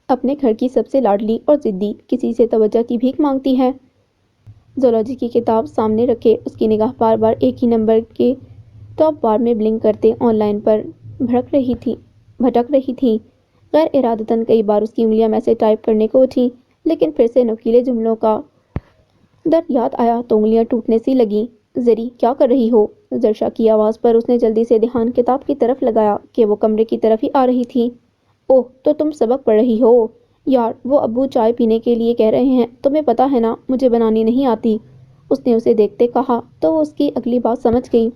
اپنے گھر کی سب سے لاڈلی اور ضدی کسی سے توجہ کی بھیک مانگتی ہے۔ زولوجی کی کتاب سامنے رکھے اس کی نگاہ بار بار ایک ہی نمبر کے ٹاپ بار میں بلنک کرتے آن لائن پر بھٹک رہی تھی۔ غیر ارادتاً کئی بار اس کی انگلیاں میسج ٹائپ کرنے کو اٹھیں، لیکن پھر سے نوکیلے جملوں کا درد یاد آیا تو انگلیاں ٹوٹنے سی لگیں۔ زری کیا کر رہی ہو؟ زرشا کی آواز پر اس نے جلدی سے دھیان کتاب کی طرف لگایا کہ وہ کمرے کی طرف ہی آ رہی تھی۔ اوہ تو تم سبق پڑھ رہی ہو؟ یار وہ ابو چائے پینے کے لیے کہہ رہے ہیں، تمہیں پتہ ہے نا مجھے بنانی نہیں آتی، اس نے اسے دیکھتے کہا تو وہ اس کی اگلی بات سمجھ گئی۔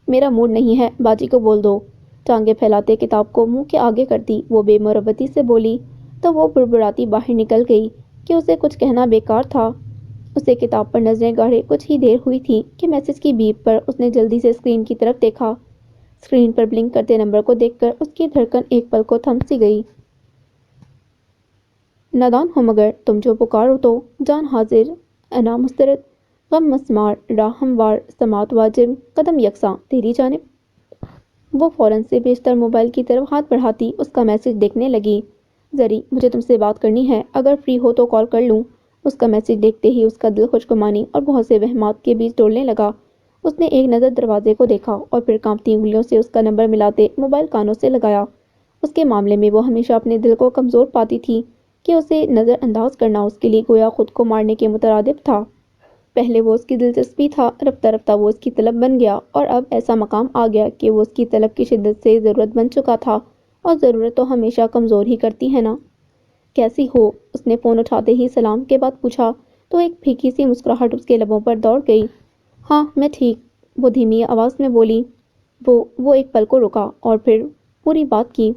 میرا موڈ نہیں ہے، باجی کو بول دو۔ ٹانگیں پھیلاتے کتاب کو منہ کے آگے کرتی وہ بے مروتی سے بولی تو وہ بڑبڑاتی باہر نکل گئی کہ اسے کچھ کہنا بیکار تھا۔ اسے کتاب پر نظریں گاڑے کچھ ہی دیر ہوئی تھی کہ میسج کی بیپ پر اس نے جلدی سے اسکرین کی طرف دیکھا۔ اسکرین پر بلنک کرتے نمبر کو دیکھ کر اس کی دھڑکن ایک پل کو تھم سی گئی۔ نادان ہو مگر تم جو پکارو تو جان حاضر انا مسترد، غم مسمار راہ ہموار، سماعت واجب قدم یکساں تیری جانب۔ وہ فوراً سے بیشتر موبائل کی طرف ہاتھ بڑھاتی اس کا میسج دیکھنے لگی۔ زری، مجھے تم سے بات کرنی ہے، اگر فری ہو تو کال کر لوں۔ اس کا میسج دیکھتے ہی اس کا دل خوشگمانی اور بہت سے وہمات کے بیچ ڈولنے لگا۔ اس نے ایک نظر دروازے کو دیکھا اور پھر کانپتی انگلیوں سے اس کا نمبر ملاتے موبائل کانوں سے لگایا۔ اس کے معاملے میں وہ ہمیشہ اپنے دل کو کمزور پاتی تھی کہ اسے نظر انداز کرنا اس کے لیے گویا خود کو مارنے کے مترادف تھا۔ پہلے وہ اس کی دلچسپی تھا، رفتہ رفتہ وہ اس کی طلب بن گیا، اور اب ایسا مقام آ گیا کہ وہ اس کی طلب کی شدت سے ضرورت بن چکا تھا، اور ضرورت تو ہمیشہ کمزور ہی کرتی ہے نا۔ کیسی ہو؟ اس نے فون اٹھاتے ہی سلام کے بعد پوچھا تو ایک پھیکی سی مسکراہٹ اس کے لبوں پر دوڑ گئی۔ ہاں میں ٹھیک، وہ دھیمی آواز میں بولی۔ وہ ایک پل کو رکا اور پھر پوری بات کی۔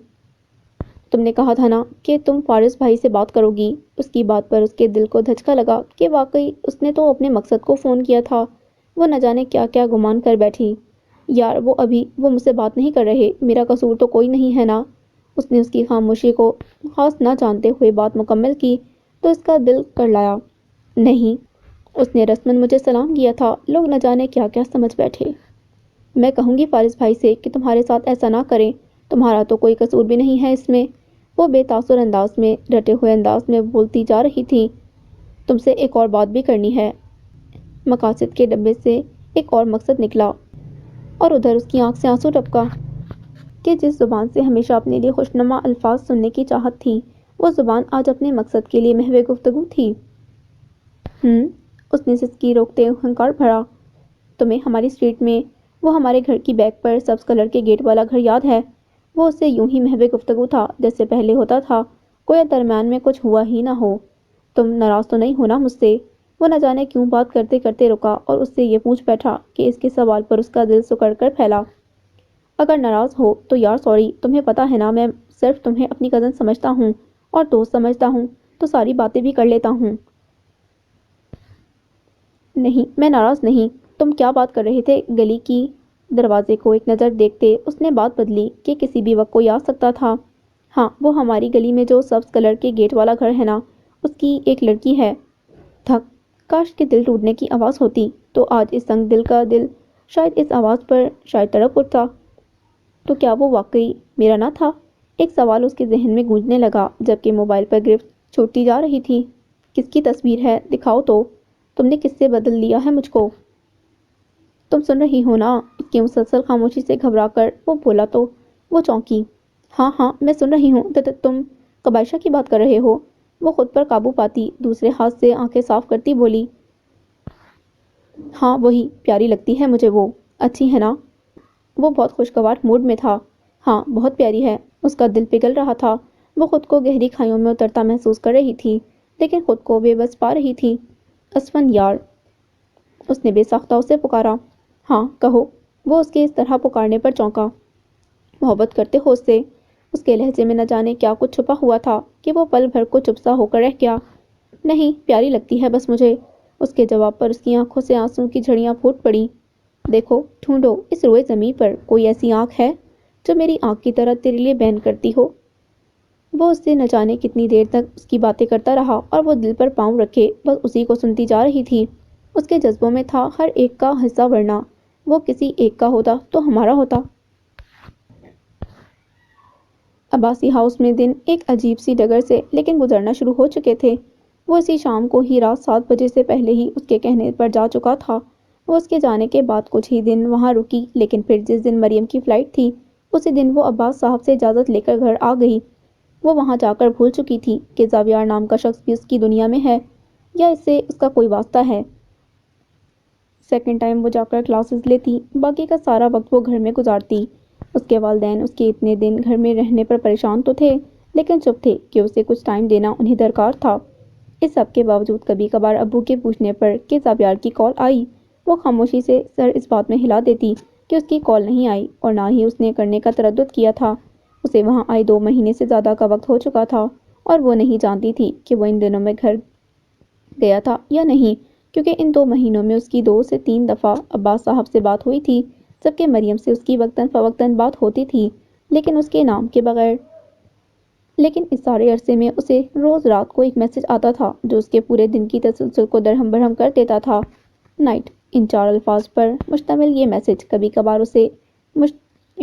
تم نے کہا تھا نا کہ تم فارس بھائی سے بات کرو گی۔ اس کی بات پر اس کے دل کو دھچکا لگا کہ واقعی اس نے تو اپنے مقصد کو فون کیا تھا۔ وہ نہ جانے کیا کیا گمان کر بیٹھی۔ یار وہ مجھ سے بات نہیں کر رہے، میرا قصور تو کوئی نہیں ہے نا۔ اس نے اس کی خاموشی کو خاص نہ جانتے ہوئے بات مکمل کی تو اس کا دل کرلایا۔ نہیں، اس نے رسماً مجھے سلام کیا تھا، لوگ نہ جانے کیا کیا سمجھ بیٹھے۔ میں کہوں گی فارس بھائی سے کہ تمہارے ساتھ ایسا نہ کریں، تمہارا تو کوئی قصور بھی نہیں ہے اس میں۔ وہ بے تاثر انداز میں، ڈٹے ہوئے انداز میں بولتی جا رہی تھی۔ تم سے ایک اور بات بھی کرنی ہے۔ مقاصد کے ڈبے سے ایک اور مقصد نکلا اور ادھر اس کی آنکھ سے آنسو ٹپکا کہ جس زبان سے ہمیشہ اپنے لیے خوشنما الفاظ سننے کی چاہت تھی، وہ زبان آج اپنے مقصد کے لیے محو گفتگو تھی۔ اس نے سسکی روکتے ہنکار بھرا۔ تمہیں ہماری اسٹریٹ میں وہ ہمارے گھر کی بیک پر سبز کلر کے گیٹ والا گھر یاد ہے؟ وہ اس سے یوں ہی محو گفتگو تھا جیسے پہلے ہوتا تھا، کوئی درمیان میں کچھ ہوا ہی نہ ہو۔ تم ناراض تو نہیں ہونا مجھ سے؟ وہ نہ جانے کیوں بات کرتے کرتے رکا اور اس سے یہ پوچھ بیٹھا کہ اس کے سوال پر اس کا دل سکڑ کر پھیلا۔ اگر ناراض ہو تو یار سوری، تمہیں پتہ ہے نا میں صرف تمہیں اپنی کزن سمجھتا ہوں اور دوست سمجھتا ہوں، تو ساری باتیں بھی کر لیتا ہوں۔ نہیں، میں ناراض نہیں۔ تم کیا بات کر رہے تھے؟ گلی کی دروازے کو ایک نظر دیکھتے اس نے بات بدلی کہ کسی بھی وقت کوئی آ سکتا تھا۔ ہاں، وہ ہماری گلی میں جو سبز کلر کے گیٹ والا گھر ہے نا، اس کی ایک لڑکی ہے۔ دھک! کاش کہ دل ٹوٹنے کی آواز ہوتی تو آج اس سنگ دل کا دل شاید اس آواز پر شاید تڑپ اٹھتا۔ تو کیا وہ واقعی میرا نہ تھا؟ ایک سوال اس کے ذہن میں گونجنے لگا جبکہ موبائل پر گرفت چھوٹتی جا رہی تھی۔ کس کی تصویر ہے؟ دکھاؤ تو۔ تم نے کس سے بدل لیا ہے مجھ کو؟ تم سن رہی ہو نا؟ اس کی مسلسل خاموشی سے گھبرا کر وہ بولا تو وہ چونکی۔ ہاں ہاں میں سن رہی ہوں۔ تم قبائشہ کی بات کر رہے ہو؟ وہ خود پر قابو پاتی دوسرے ہاتھ سے آنکھیں صاف کرتی بولی۔ ہاں وہی، پیاری لگتی ہے مجھے وہ، اچھی ہے نا؟ وہ بہت خوشگوار موڈ میں تھا۔ ہاں بہت پیاری ہے۔ اس کا دل پگھل رہا تھا۔ وہ خود کو گہری کھائیوں میں اترتا محسوس کر رہی تھی لیکن خود کو بے بس پا رہی تھی۔ اسفن یار، اس نے بے ساختہ اسے پکارا۔ ہاں کہو۔ وہ اس کے اس طرح پکارنے پر چونکا۔ محبت کرتے ہو اس سے؟ اس کے لہجے میں نہ جانے کیا کچھ چھپا ہوا تھا کہ وہ پل بھر کو چپ سا ہو کر رہ گیا۔ نہیں، پیاری لگتی ہے بس مجھے۔ اس کے جواب پر اس کی آنکھوں سے آنسوں کی جھڑیاں پھوٹ پڑیں۔ دیکھو، ڈھونڈو اس روئے زمیں پر کوئی ایسی آنکھ ہے جو میری آنکھ کی طرح تیرے لیے بین کرتی ہو۔ وہ اس سے نہ جانے کتنی دیر تک اس کی باتیں کرتا رہا اور وہ دل پر پاؤں رکھے بس اسی کو سنتی جا رہی تھی۔ اس کے جذبوں میں تھا ہر ایک کا حصہ، ورنہ وہ کسی ایک کا ہوتا تو ہمارا ہوتا۔ عباسی ہاؤس میں دن ایک عجیب سی ڈگر سے لیکن گزرنا شروع ہو چکے تھے۔ وہ اسی شام کو ہی رات 7 بجے سے پہلے ہی اس کے کہنے پر جا چکا تھا۔ وہ اس کے جانے کے بعد کچھ ہی دن وہاں رکی لیکن پھر جس دن مریم کی فلائٹ تھی اسی دن وہ عباس صاحب سے اجازت لے کر گھر آ گئی۔ وہ وہاں جا کر بھول چکی تھی کہ زاویار نام کا شخص بھی اس کی دنیا میں ہے یا اس سے اس کا کوئی واسطہ ہے۔ سیکنڈ ٹائم وہ جا کر کلاسز لیتی، باقی کا سارا وقت وہ گھر میں گزارتی۔ اس کے والدین اس کے اتنے دن گھر میں رہنے پر پریشان تو تھے لیکن چپ تھے کہ اسے کچھ ٹائم دینا انہیں درکار تھا۔ اس سب کے باوجود کبھی کبھار ابو کے پوچھنے پر کہ زاویار کی کال آئی، وہ خاموشی سے سر اس بات میں ہلا دیتی کہ اس کی کال نہیں آئی اور نہ ہی اس نے کرنے کا تردد کیا تھا۔ اسے وہاں آئے 2 مہینے سے زیادہ کا وقت ہو چکا تھا اور وہ نہیں جانتی تھی کہ وہ ان دنوں میں گھر گیا تھا یا نہیں، کیونکہ ان 2 مہینوں میں اس کی 2 سے 3 دفعہ عباس صاحب سے بات ہوئی تھی جبکہ مریم سے اس کی وقتاً فوقتاً بات ہوتی تھی لیکن اس کے نام کے بغیر۔ لیکن اس سارے عرصے میں اسے روز رات کو ایک میسج آتا تھا جو اس کے پورے دن کی تسلسل کو درہم برہم کر دیتا تھا۔ نائٹ، ان 4 الفاظ پر مشتمل یہ میسج کبھی کبھار اسے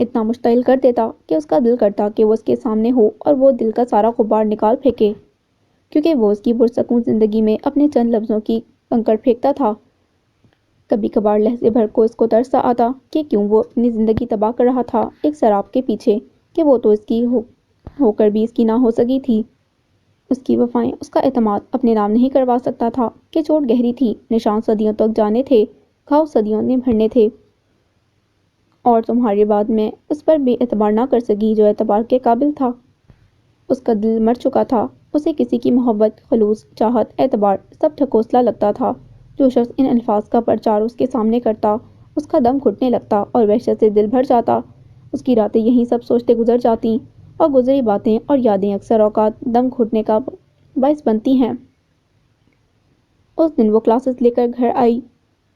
اتنا مشتعل کر دیتا کہ اس کا دل کرتا کہ وہ اس کے سامنے ہو اور وہ دل کا سارا غبار نکال پھینکے، کیونکہ وہ اس کی پرسکون زندگی میں اپنے چند لفظوں کی کنکر پھینکتا تھا۔ کبھی کبھار لہجے بھر کو اس کو ترس آتا کہ کیوں وہ اپنی زندگی تباہ کر رہا تھا ایک شراب کے پیچھے، کہ وہ تو اس کی ہو کر بھی اس کی نہ ہو سکی تھی۔ اس کی وفائیں، اس کا اعتماد اپنے نام نہیں کروا سکتا تھا کہ چوٹ گہری تھی، نشان صدیوں تک جانے تھے، گھاؤ صدیوں نے بھرنے تھے، اور تمہارے بعد میں اس پر بھی اعتبار نہ کر سکی جو اعتبار کے قابل تھا۔ اس کا دل مر چکا تھا، اسے کسی کی محبت، خلوص، چاہت، اعتبار سب ٹھکوسلا لگتا تھا۔ جو شخص ان الفاظ کا پرچار اس کے سامنے کرتا، اس کا دم گھٹنے لگتا اور وحشت سے دل بھر جاتا۔ اس کی راتیں یہی سب سوچتے گزر جاتیں، اور گزری باتیں اور یادیں اکثر اوقات دم گھٹنے کا باعث بنتی ہیں۔ اس دن وہ کلاسز لے کر گھر آئی،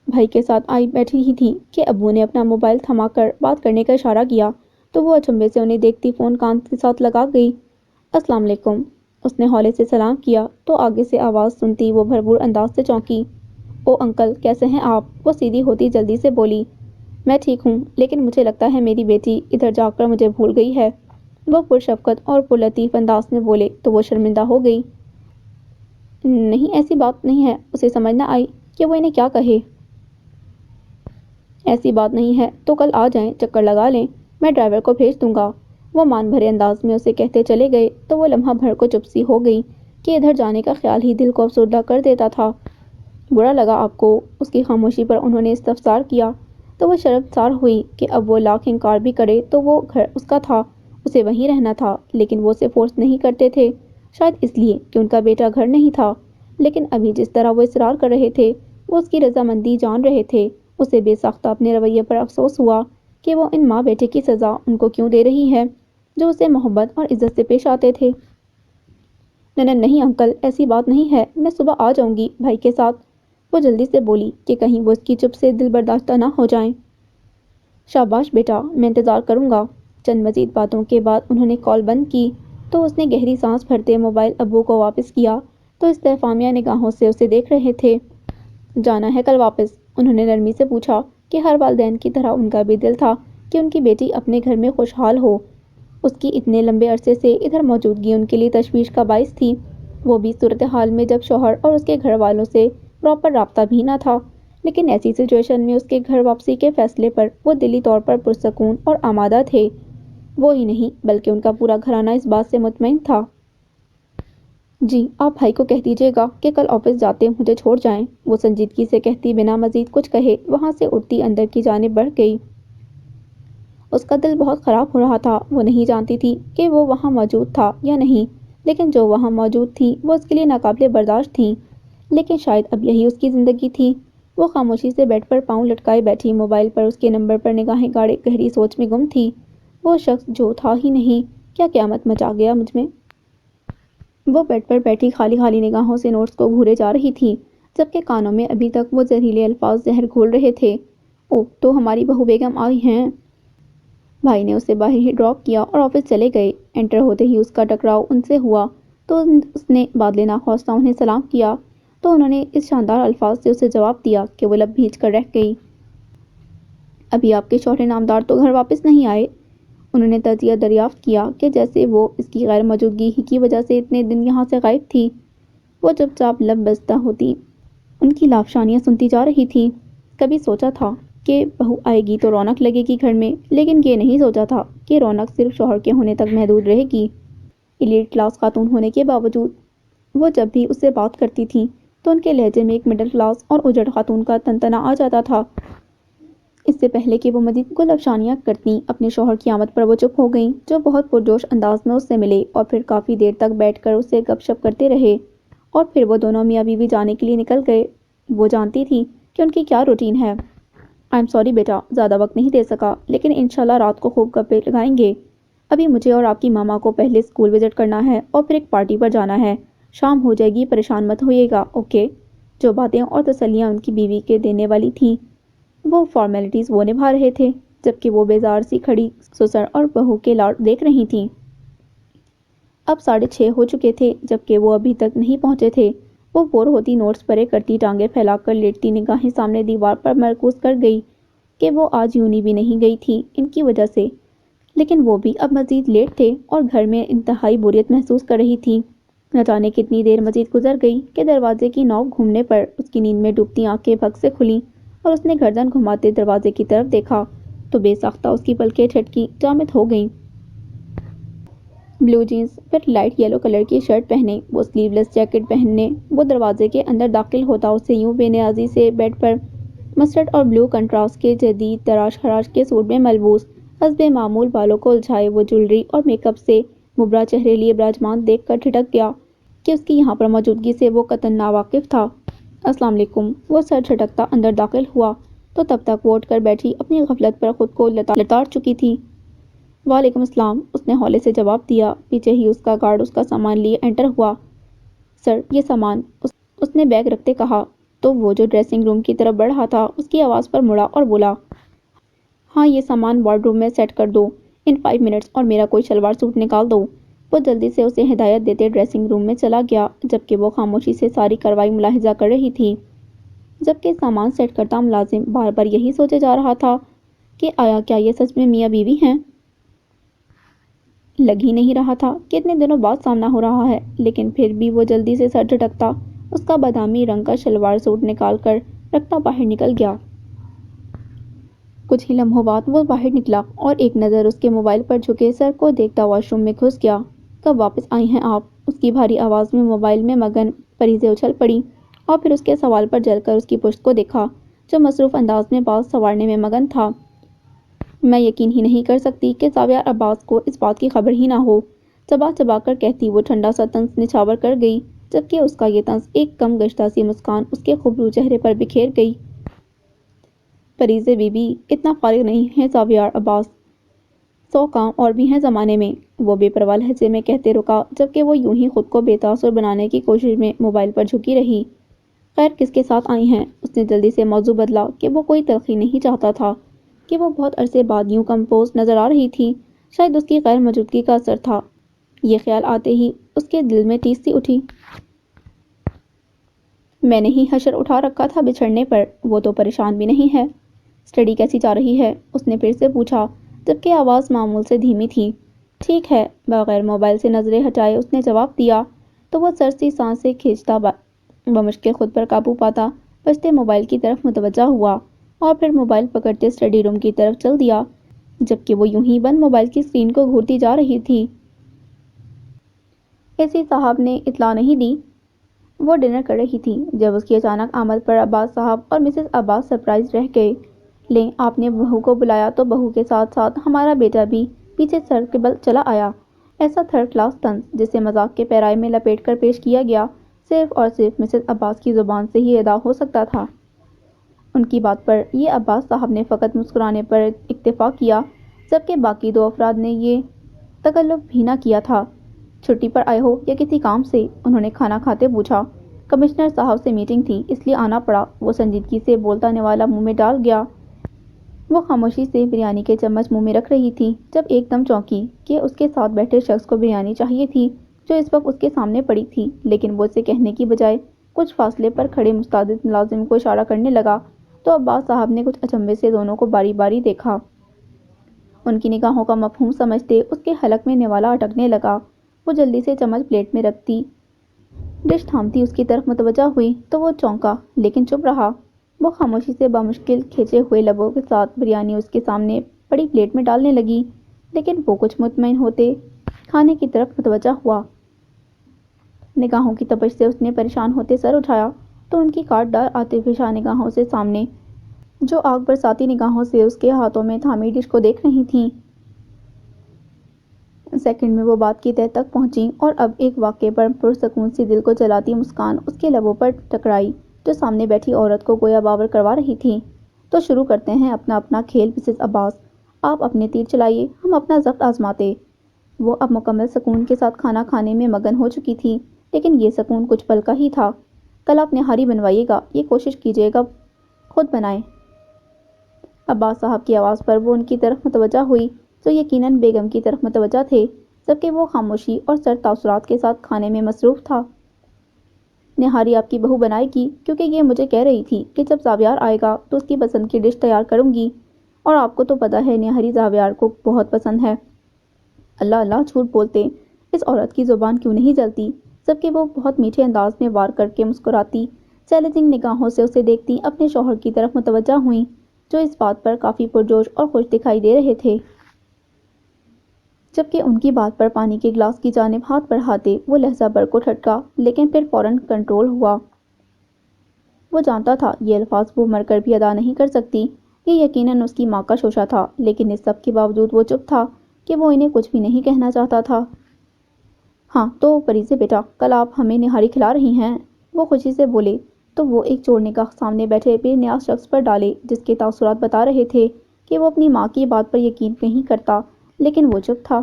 بھائی کے ساتھ آئی بیٹھی ہی تھی کہ ابو نے اپنا موبائل تھما کر بات کرنے کا اشارہ کیا تو وہ اچنبھے سے انہیں دیکھتی فون کان کے ساتھ لگا گئی۔ السلام علیکم، اس نے ہولے سے سلام کیا تو آگے سے آواز سنتی وہ بھرپور انداز سے چونکی۔ او انکل، کیسے ہیں آپ؟ وہ سیدھی ہوتی جلدی سے بولی۔ میں ٹھیک ہوں، لیکن مجھے لگتا ہے میری بیٹی ادھر جا کر مجھے بھول گئی ہے، وہ پرشفقت اور پرلطیف انداز میں بولے تو وہ شرمندہ ہو گئی۔ نہیں، ایسی بات نہیں ہے، اسے سمجھ نہ آئی کہ وہ انہیں کیا کہے۔ ایسی بات نہیں ہے تو کل آ جائیں، چکر لگا لیں، میں ڈرائیور کو بھیج دوں گا، وہ مان بھرے انداز میں اسے کہتے چلے گئے تو وہ لمحہ بھر کو چپ سی ہو گئی کہ ادھر جانے کا خیال ہی دل کو افسردہ کر دیتا تھا۔ برا لگا آپ کو؟ اس کی خاموشی پر انہوں نے استفسار کیا تو وہ شرمسار ہوئی کہ اب وہ لاکھ انکار بھی کرے تو وہ گھر اس کا تھا، اسے وہیں رہنا تھا، لیکن وہ اسے فورس نہیں کرتے تھے، شاید اس لیے کہ ان کا بیٹا گھر نہیں تھا۔ لیکن ابھی جس طرح وہ اصرار کر رہے تھے، وہ اس کی رضامندی جان رہے تھے، اسے بے ساختہ اپنے رویے پر افسوس ہوا کہ وہ ان ماں بیٹے کی سزا ان کو کیوں دے رہی ہے جو اسے محبت اور عزت سے پیش آتے تھے۔ نہیں انکل، ایسی بات نہیں ہے، میں صبح آ جاؤں گی بھائی کے ساتھ، وہ جلدی سے بولی کہ کہیں وہ اس کی چپ سے دل برداشتہ نہ ہو جائیں۔ شاباش بیٹا، میں انتظار کروں گا۔ چند مزید باتوں کے بعد انہوں نے کال بند کی تو اس نے گہری سانس بھرتے موبائل ابو کو واپس کیا تو استفہامیہ نگاہوں سے اسے دیکھ رہے تھے۔ جانا ہے کل واپس؟ انہوں نے نرمی سے پوچھا کہ ہر والدین کی طرح ان کا بھی دل تھا کہ ان کی بیٹی اپنے گھر میں خوشحال ہو۔ اس کی اتنے لمبے عرصے سے ادھر موجودگی ان کے لیے تشویش کا باعث تھی، وہ بھی صورتحال میں جب شوہر اور اس کے گھر والوں سے پراپر رابطہ بھی نہ تھا، لیکن ایسی سچویشن میں اس کے گھر واپسی کے فیصلے پر وہ دلی طور پر پرسکون اور آمادہ تھے۔ وہ ہی نہیں بلکہ ان کا پورا گھرانہ اس بات سے مطمئن تھا۔ جی، آپ بھائی کو کہہ دیجیے گا کہ کل آفس جاتے مجھے چھوڑ جائیں، وہ سنجیدگی سے کہتی بنا مزید کچھ کہے وہاں سے اٹھتی اندر کی جانب بڑھ گئی۔ اس کا دل بہت خراب ہو رہا تھا، وہ نہیں جانتی تھی کہ وہ وہاں موجود تھا یا نہیں، لیکن جو وہاں موجود تھی وہ اس کے لیے ناقابل برداشت تھیں، لیکن شاید اب یہی اس کی زندگی تھی۔ وہ خاموشی سے بیڈ پر پاؤں لٹکائے بیٹھی، موبائل پر اس کے نمبر پر نگاہیں گاڑے گہری سوچ میں گم تھی۔ وہ شخص جو تھا ہی نہیں، کیا قیامت مچا گیا مجھ میں؟ وہ بیڈ پر بیٹھی خالی خالی نگاہوں سے نوٹس کو گھورے جا رہی تھی، جبکہ کانوں میں ابھی تک وہ زہریلے الفاظ زہر گھول رہے تھے۔ اوہ، تو ہماری بہو بیگم آئی ہیں؟ بھائی نے اسے باہر ہی ڈراپ کیا اور آفس چلے گئے۔ انٹر ہوتے ہی اس کا ٹکراؤ ان سے ہوا تو اس نے بادلے ناخواستہ انہیں سلام کیا تو انہوں نے اس شاندار الفاظ سے اسے جواب دیا کہ وہ لب بھیج کر رہ گئی۔ ابھی آپ کے شوہر نامدار تو گھر واپس نہیں آئے؟ انہوں نے تجزیہ دریافت کیا کہ جیسے وہ اس کی غیر موجودگی ہی کی وجہ سے اتنے دن یہاں سے غائب تھی۔ وہ چپ چاپ لب بستہ ہوتی ان کی لافشانیاں سنتی جا رہی تھی۔ کبھی سوچا تھا کہ بہو آئے گی تو رونق لگے گی گھر میں، لیکن یہ نہیں سوچا تھا کہ رونق صرف شوہر کے ہونے تک محدود رہے گی۔ ایلیٹ کلاس خاتون ہونے کے باوجود وہ جب بھی اس سے بات کرتی تھیں تو ان کے لہجے میں ایک مڈل کلاس اور اجڑ خاتون کا تنتنا آ جاتا تھا۔ اس سے پہلے کہ وہ مزید گل افشانیاں کرتیں، اپنے شوہر کی آمد پر وہ چپ ہو گئیں، جو بہت پرجوش انداز میں اس سے ملے اور پھر کافی دیر تک بیٹھ کر اس سے گپ شپ کرتے رہے، اور پھر وہ دونوں میاں بیوی جانے کے لیے نکل گئے۔ وہ جانتی تھی کہ ان کی کیا روٹین ہے۔ آئی ایم سوری بیٹا، زیادہ وقت نہیں دے سکا، لیکن انشاءاللہ رات کو خوب گپے لگائیں گے۔ ابھی مجھے اور آپ کی ماما کو پہلے اسکول وزٹ کرنا ہے اور پھر ایک پارٹی پر جانا ہے، شام ہو جائے گی، پریشان مت ہوئیے گا، اوکے؟ جو باتیں اور تسلیاں ان کی بیوی کے دینے والی تھیں، وہ فارمیلٹیز وہ نبھا رہے تھے، جبکہ وہ بیزار سی کھڑی سسر اور بہو کے لاڈ دیکھ رہی تھیں۔ اب 6:30 ہو چکے تھے، جبکہ وہ ابھی تک نہیں پہنچے تھے۔ وہ بور ہوتی نوٹس پرے کرتی، ٹانگیں پھیلا کر لیٹتی نگاہیں سامنے دیوار پر مرکوز کر گئی کہ وہ آج یونی بھی نہیں گئی تھی ان کی وجہ سے، لیکن وہ بھی اب مزید لیٹ تھے اور گھر میں انتہائی بوریت محسوس کر رہی تھی۔ نہ جانے کتنی دیر مزید گزر گئی کہ دروازے کی نوک گھومنے پر اس کی نیند میں ڈوبتی آنکھیں بھگ سے کھلیں اور اس نے گردن گھماتے دروازے کی طرف دیکھا تو بے ساختہ اس کی پلکیں جھٹکی جامد ہو گئیں۔ بلو جینس پھر لائٹ یلو کلر کی شرٹ پہنے، وہ سلیو لیس جیکٹ پہننے وہ دروازے کے اندر داخل ہوتا اسے یوں بے نیازی سے بیڈ پر مسٹرڈ اور بلو کنٹراسٹ کے جدید تراش خراش کے سوٹ میں ملبوس، حسب معمول بالوں کو الجھائے وہ جولری اور میک اپ سے مبرا چہرے لیے براجمان دیکھ کر ٹھٹک گیا کہ اس کی یہاں پر موجودگی سے وہ قطعاً ناواقف تھا۔ السلام علیکم، وہ سر جھٹکتا اندر داخل ہوا تو تب تک وہ اٹھ کر بیٹھی اپنی غفلت پر خود کو لتاڑ چکی تھی۔ وعلیکم السلام، اس نے ہولے سے جواب دیا۔ پیچھے ہی اس کا گارڈ اس کا سامان لیے انٹر ہوا۔ سر، یہ سامان، اس نے بیگ رکھتے کہا تو وہ جو ڈریسنگ روم کی طرف بڑھ رہا تھا اس کی آواز پر مڑا اور بولا، ہاں یہ سامان وارڈ روم میں سیٹ کر دو ان 5 منٹس اور میرا کوئی شلوار سوٹ نکال دو۔ وہ جلدی سے اسے ہدایت دیتے ڈریسنگ روم میں چلا گیا جبکہ وہ خاموشی سے ساری کارروائی ملاحظہ کر رہی تھی۔ جبکہ سامان سیٹ کرتا ملازم بار بار یہی سوچے جا رہا تھا کہ آیا کیا یہ سچ میں میاں بیوی ہیں؟ لگ ہی نہیں رہا تھا کہ اتنے دنوں بعد سامنا ہو رہا ہے، لیکن پھر بھی وہ جلدی سے سر جھٹکتا اس کا بادامی رنگ کا شلوار سوٹ نکال کر رکھتا باہر نکل گیا۔ کچھ ہی لمحوں بعد وہ باہر نکلا اور ایک نظر اس کے موبائل پر جھکے سر کو دیکھتا واش روم میں گھس گیا۔ کب واپس آئی ہیں آپ؟ اس کی بھاری آواز میں موبائل میں مگن پریزیں اچھل پڑی اور پھر اس کے سوال پر جل کر اس کی پشت کو دیکھا جو مصروف انداز میں بال سنوارنے میں مگن تھا۔ میں یقین ہی نہیں کر سکتی کہ زاویہ عباس کو اس بات کی خبر ہی نہ ہو، چبا چبا کر کہتی وہ ٹھنڈا سا طنز نچھاور کر گئی جبکہ اس کا یہ طنز ایک کم گشتہ سی مسکان اس کے خوبرو چہرے پر بکھیر گئی۔ پریزے بی بی اتنا فارغ نہیں ہیں زاویہ عباس، 100 کام اور بھی ہیں زمانے میں، وہ بے پرواہ لہجے میں کہتے رکا جبکہ وہ یوں ہی خود کو بے تاثر بنانے کی کوشش میں موبائل پر جھکی رہی۔ خیر کس کے ساتھ آئی ہیں؟ اس نے جلدی سے موضوع بدلا کہ وہ کوئی تلخی نہیں چاہتا تھا کہ وہ بہت عرصے بعد یوں کمپوز نظر آ رہی تھی، شاید اس کی غیر موجودگی کا اثر تھا۔ یہ خیال آتے ہی اس کے دل میں ٹیس سی اٹھی۔ میں نے ہی حشر اٹھا رکھا تھا بچھڑنے پر، وہ تو پریشان بھی نہیں ہے۔ اسٹڈی کیسی جا رہی ہے؟ اس نے پھر سے پوچھا جبکہ آواز معمول سے دھیمی تھی۔ ٹھیک ہے، بغیر موبائل سے نظریں ہٹائے اس نے جواب دیا تو وہ سرسی سانسیں کھینچتا بمشکل خود پر قابو پاتا بجتے موبائل کی طرف متوجہ ہوا اور پھر موبائل پکڑتے اسٹڈی روم کی طرف چل دیا جبکہ وہ یوں ہی بند موبائل کی اسکرین کو گھورتی جا رہی تھی۔ اے سی صاحب نے اطلاع نہیں دی؟ وہ ڈنر کر رہی تھی جب اس کی اچانک آمد پر عباس صاحب اور مسز عباس سرپرائز رہ گئے۔ لیں آپ نے بہو کو بلایا تو بہو کے ساتھ ساتھ ہمارا بیٹا بھی پیچھے سر کے بل چلا آیا۔ ایسا تھرڈ کلاس طنز جسے مذاق کے پیرائے میں لپیٹ کر پیش کیا گیا صرف اور صرف مسز عباس کی زبان سے ہی ادا ہو سکتا تھا۔ ان کی بات پر یہ عباس صاحب نے فقط مسکرانے پر اکتفا کیا جبکہ باقی 2 افراد نے یہ تکلف بھی نہ کیا تھا۔ چھٹی پر آئے ہو یا کسی کام سے؟ انہوں نے کھانا کھاتے پوچھا۔ کمشنر صاحب سے میٹنگ تھی اس لیے آنا پڑا، وہ سنجیدگی سے بولتا نوالا منہ میں ڈال گیا۔ وہ خاموشی سے بریانی کے چمچ منہ میں رکھ رہی تھی جب ایک دم چونکی کہ اس کے ساتھ بیٹھے شخص کو بریانی چاہیے تھی جو اس وقت اس کے سامنے پڑی تھی، لیکن وہ اسے کہنے کی بجائے کچھ فاصلے پر کھڑے مستعد ملازم کو اشارہ کرنے لگا تو عباس صاحب نے کچھ اچنبھے سے دونوں کو باری باری دیکھا۔ ان کی نگاہوں کا مفہوم سمجھتے اس کے حلق میں نوالا اٹکنے لگا۔ وہ جلدی سے چمچ پلیٹ میں رکھتی ڈش تھامتی اس کی طرف متوجہ ہوئی تو وہ چونکا لیکن چپ رہا۔ وہ خاموشی سے بمشکل کھینچے ہوئے لبوں کے ساتھ بریانی اس کے سامنے پڑی پلیٹ میں ڈالنے لگی لیکن وہ کچھ مطمئن ہوتے کھانے کی طرف متوجہ ہوا۔ نگاہوں کی تپش سے اس نے پریشان ہوتے سر اٹھایا تو ان کی کاٹ ڈال آتے ہوئے شاہ نگاہوں سے سامنے جو آگ برساتی نگاہوں سے اس کے ہاتھوں میں تھامی ڈش کو دیکھ رہی تھیں۔ سیکنڈ میں وہ بات کی تہہ تک پہنچی اور اب ایک واقعے پر پرسکون سی دل کو جلاتی مسکان اس کے لبوں پر ٹکرائی جو سامنے بیٹھی عورت کو گویا باور کروا رہی تھی۔ تو شروع کرتے ہیں اپنا اپنا کھیل مسز عباس، آپ اپنے تیر چلائیے، ہم اپنا ضبط آزماتے۔ وہ اب مکمل سکون کے ساتھ کھانا کھانے میں مگن ہو چکی تھی لیکن یہ سکون کچھ پل کا ہی تھا۔ کل آپ نہاری بنوائیے گا، یہ کوشش کیجیے گا خود بنائیں۔ عباس صاحب کی آواز پر وہ ان کی طرف متوجہ ہوئی جو یقیناً بیگم کی طرف متوجہ تھے جبکہ وہ خاموشی اور سر تاثرات کے ساتھ کھانے میں مصروف تھا۔ نہاری آپ کی بہو بنائے گی کیونکہ یہ مجھے کہہ رہی تھی کہ جب زاویار آئے گا تو اس کی پسند کی ڈش تیار کروں گی۔ اور آپ کو تو پتہ ہے نہاری زاویار کو بہت پسند ہے۔ اللہ اللہ جھوٹ بولتے، اس عورت کی زبان کیوں نہیں جلتی، جبکہ وہ بہت میٹھے انداز میں وار کر کے مسکراتی چیلنجنگ نگاہوں سے اسے دیکھتی اپنے شوہر کی طرف متوجہ ہوئیں، جو اس بات پر کافی پرجوش اور خوش دکھائی دے رہے تھے۔ جبکہ ان کی بات پر پانی کے گلاس کی جانب ہاتھ بڑھاتے وہ لہجہ بر کو ٹھٹکا، لیکن پھر فوراً کنٹرول ہوا۔ وہ جانتا تھا یہ الفاظ وہ مر کر بھی ادا نہیں کر سکتی، یہ یقیناً اس کی ماں کا شوشہ تھا، لیکن اس سب کے باوجود وہ چپ تھا کہ وہ انہیں کچھ بھی نہیں کہنا چاہتا تھا۔ ہاں تو پریزے بیٹا، کل آپ ہمیں نہاری کھلا رہی ہیں؟ وہ خوشی سے بولے تو وہ ایک چور نگاہ سامنے بیٹھے بے نیاز شخص پر ڈالے، جس کے تاثرات بتا رہے تھے کہ وہ اپنی ماں کی بات پر یقین نہیں کرتا، لیکن وہ چپ تھا۔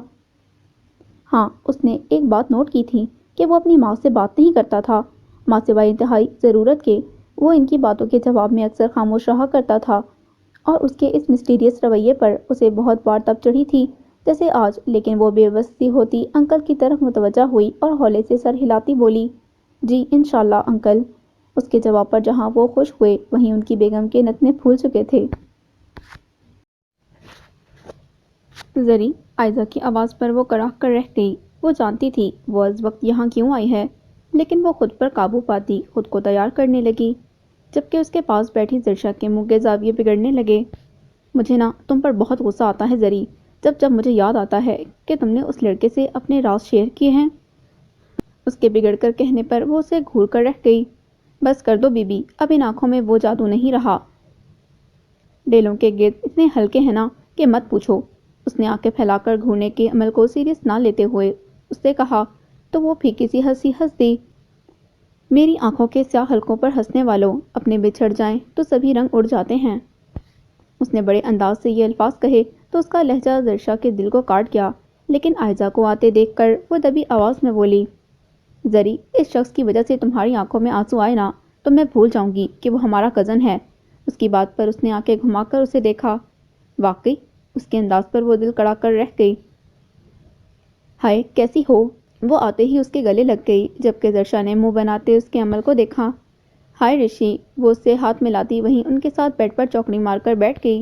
ہاں، اس نے ایک بات نوٹ کی تھی کہ وہ اپنی ماں سے بات نہیں کرتا تھا، ماں سوائے انتہائی ضرورت کے وہ ان کی باتوں کے جواب میں اکثر خاموش رہا کرتا تھا، اور اس کے اس مسٹیریس رویے پر اسے بہت بار تب چڑھی تھی جیسے آج، لیکن وہ بے بس سی ہوتی انکل کی طرف متوجہ ہوئی اور ہولے سے سر ہلاتی بولی، جی انشاءاللہ انکل۔ اس کے جواب پر جہاں وہ خوش ہوئے وہیں ان کی بیگم کے نتنے پھول چکے تھے۔ زری، عائزہ کی آواز پر وہ کڑا کر رہ گئی۔ وہ جانتی تھی وہ اس وقت یہاں کیوں آئی ہے، لیکن وہ خود پر قابو پاتی خود کو تیار کرنے لگی، جبکہ اس کے پاس بیٹھی زرشا کے منہ کے زاویے بگڑنے لگے۔ مجھے نا تم پر بہت غصہ آتا ہے زری، جب مجھے یاد آتا ہے کہ تم نے اس لڑکے سے اپنے راز شیئر کیے ہیں۔ اس کے بگڑ کر کہنے پر وہ اسے گھور کر رہ گئی۔ بس کر دو بی بی، اب ان آنکھوں میں وہ جادو نہیں رہا۔ ڈیلوں کے گرد اتنے ہلکے ہیں نا کہ مت پوچھو۔ اس نے آنکھیں پھیلا کر گھورنے کے عمل کو سیریس نہ لیتے ہوئے اس سے کہا، تو وہ پھیکی سی ہنسی ہنس دی۔ میری آنکھوں کے سیاہ حلقوں پر ہنسنے والوں، اپنے بچھڑ جائیں تو سبھی رنگ اڑ جاتے ہیں۔ اس نے بڑے انداز سے یہ الفاظ کہے تو اس کا لہجہ زرشا کے دل کو کاٹ گیا، لیکن عائزہ کو آتے دیکھ کر وہ دبی آواز میں بولی، زری، اس شخص کی وجہ سے تمہاری آنکھوں میں آنسو آئے نا تو میں بھول جاؤں گی کہ وہ ہمارا کزن ہے۔ اس کی بات پر اس نے آنکھیں گھما کر اسے دیکھا۔ واقعی؟ اس کے انداز پر وہ دل کڑا کر رہ گئی۔ ہائے کیسی ہو؟ وہ آتے ہی اس کے گلے لگ گئی، جبکہ زرشا نے منہ بناتے اس کے عمل کو دیکھا۔ ہائے رشی، وہ اس سے ہاتھ ملاتی وہیں ان کے ساتھ بیڈ پر چوکڑی مار کر بیٹھ گئی۔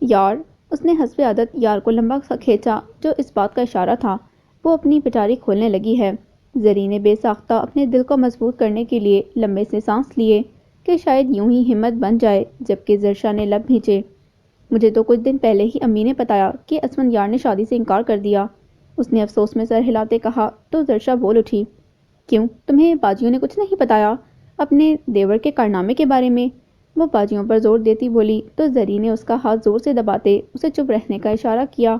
یار، اس نے حسب عادت یار کو لمبا سا کھینچا، جو اس بات کا اشارہ تھا وہ اپنی پٹاری کھولنے لگی ہے۔ زری نے بے ساختہ اپنے دل کو مضبوط کرنے کے لیے لمبے سے سانس لیے کہ شاید یوں ہی ہمت بن جائے، جبکہ زرشا نے لب بھینچے، مجھے تو کچھ دن پہلے ہی امی نے بتایا کہ اسفندیار نے شادی سے انکار کر دیا۔ اس نے افسوس میں سر ہلاتے کہا تو زرشا بول اٹھی، کیوں، تمہیں باجیوں نے کچھ نہیں بتایا اپنے دیور کے کارنامے کے بارے میں؟ وہ باجیوں پر زور دیتی بولی تو زری نے اس کا ہاتھ زور سے دباتے اسے چپ رہنے کا اشارہ کیا۔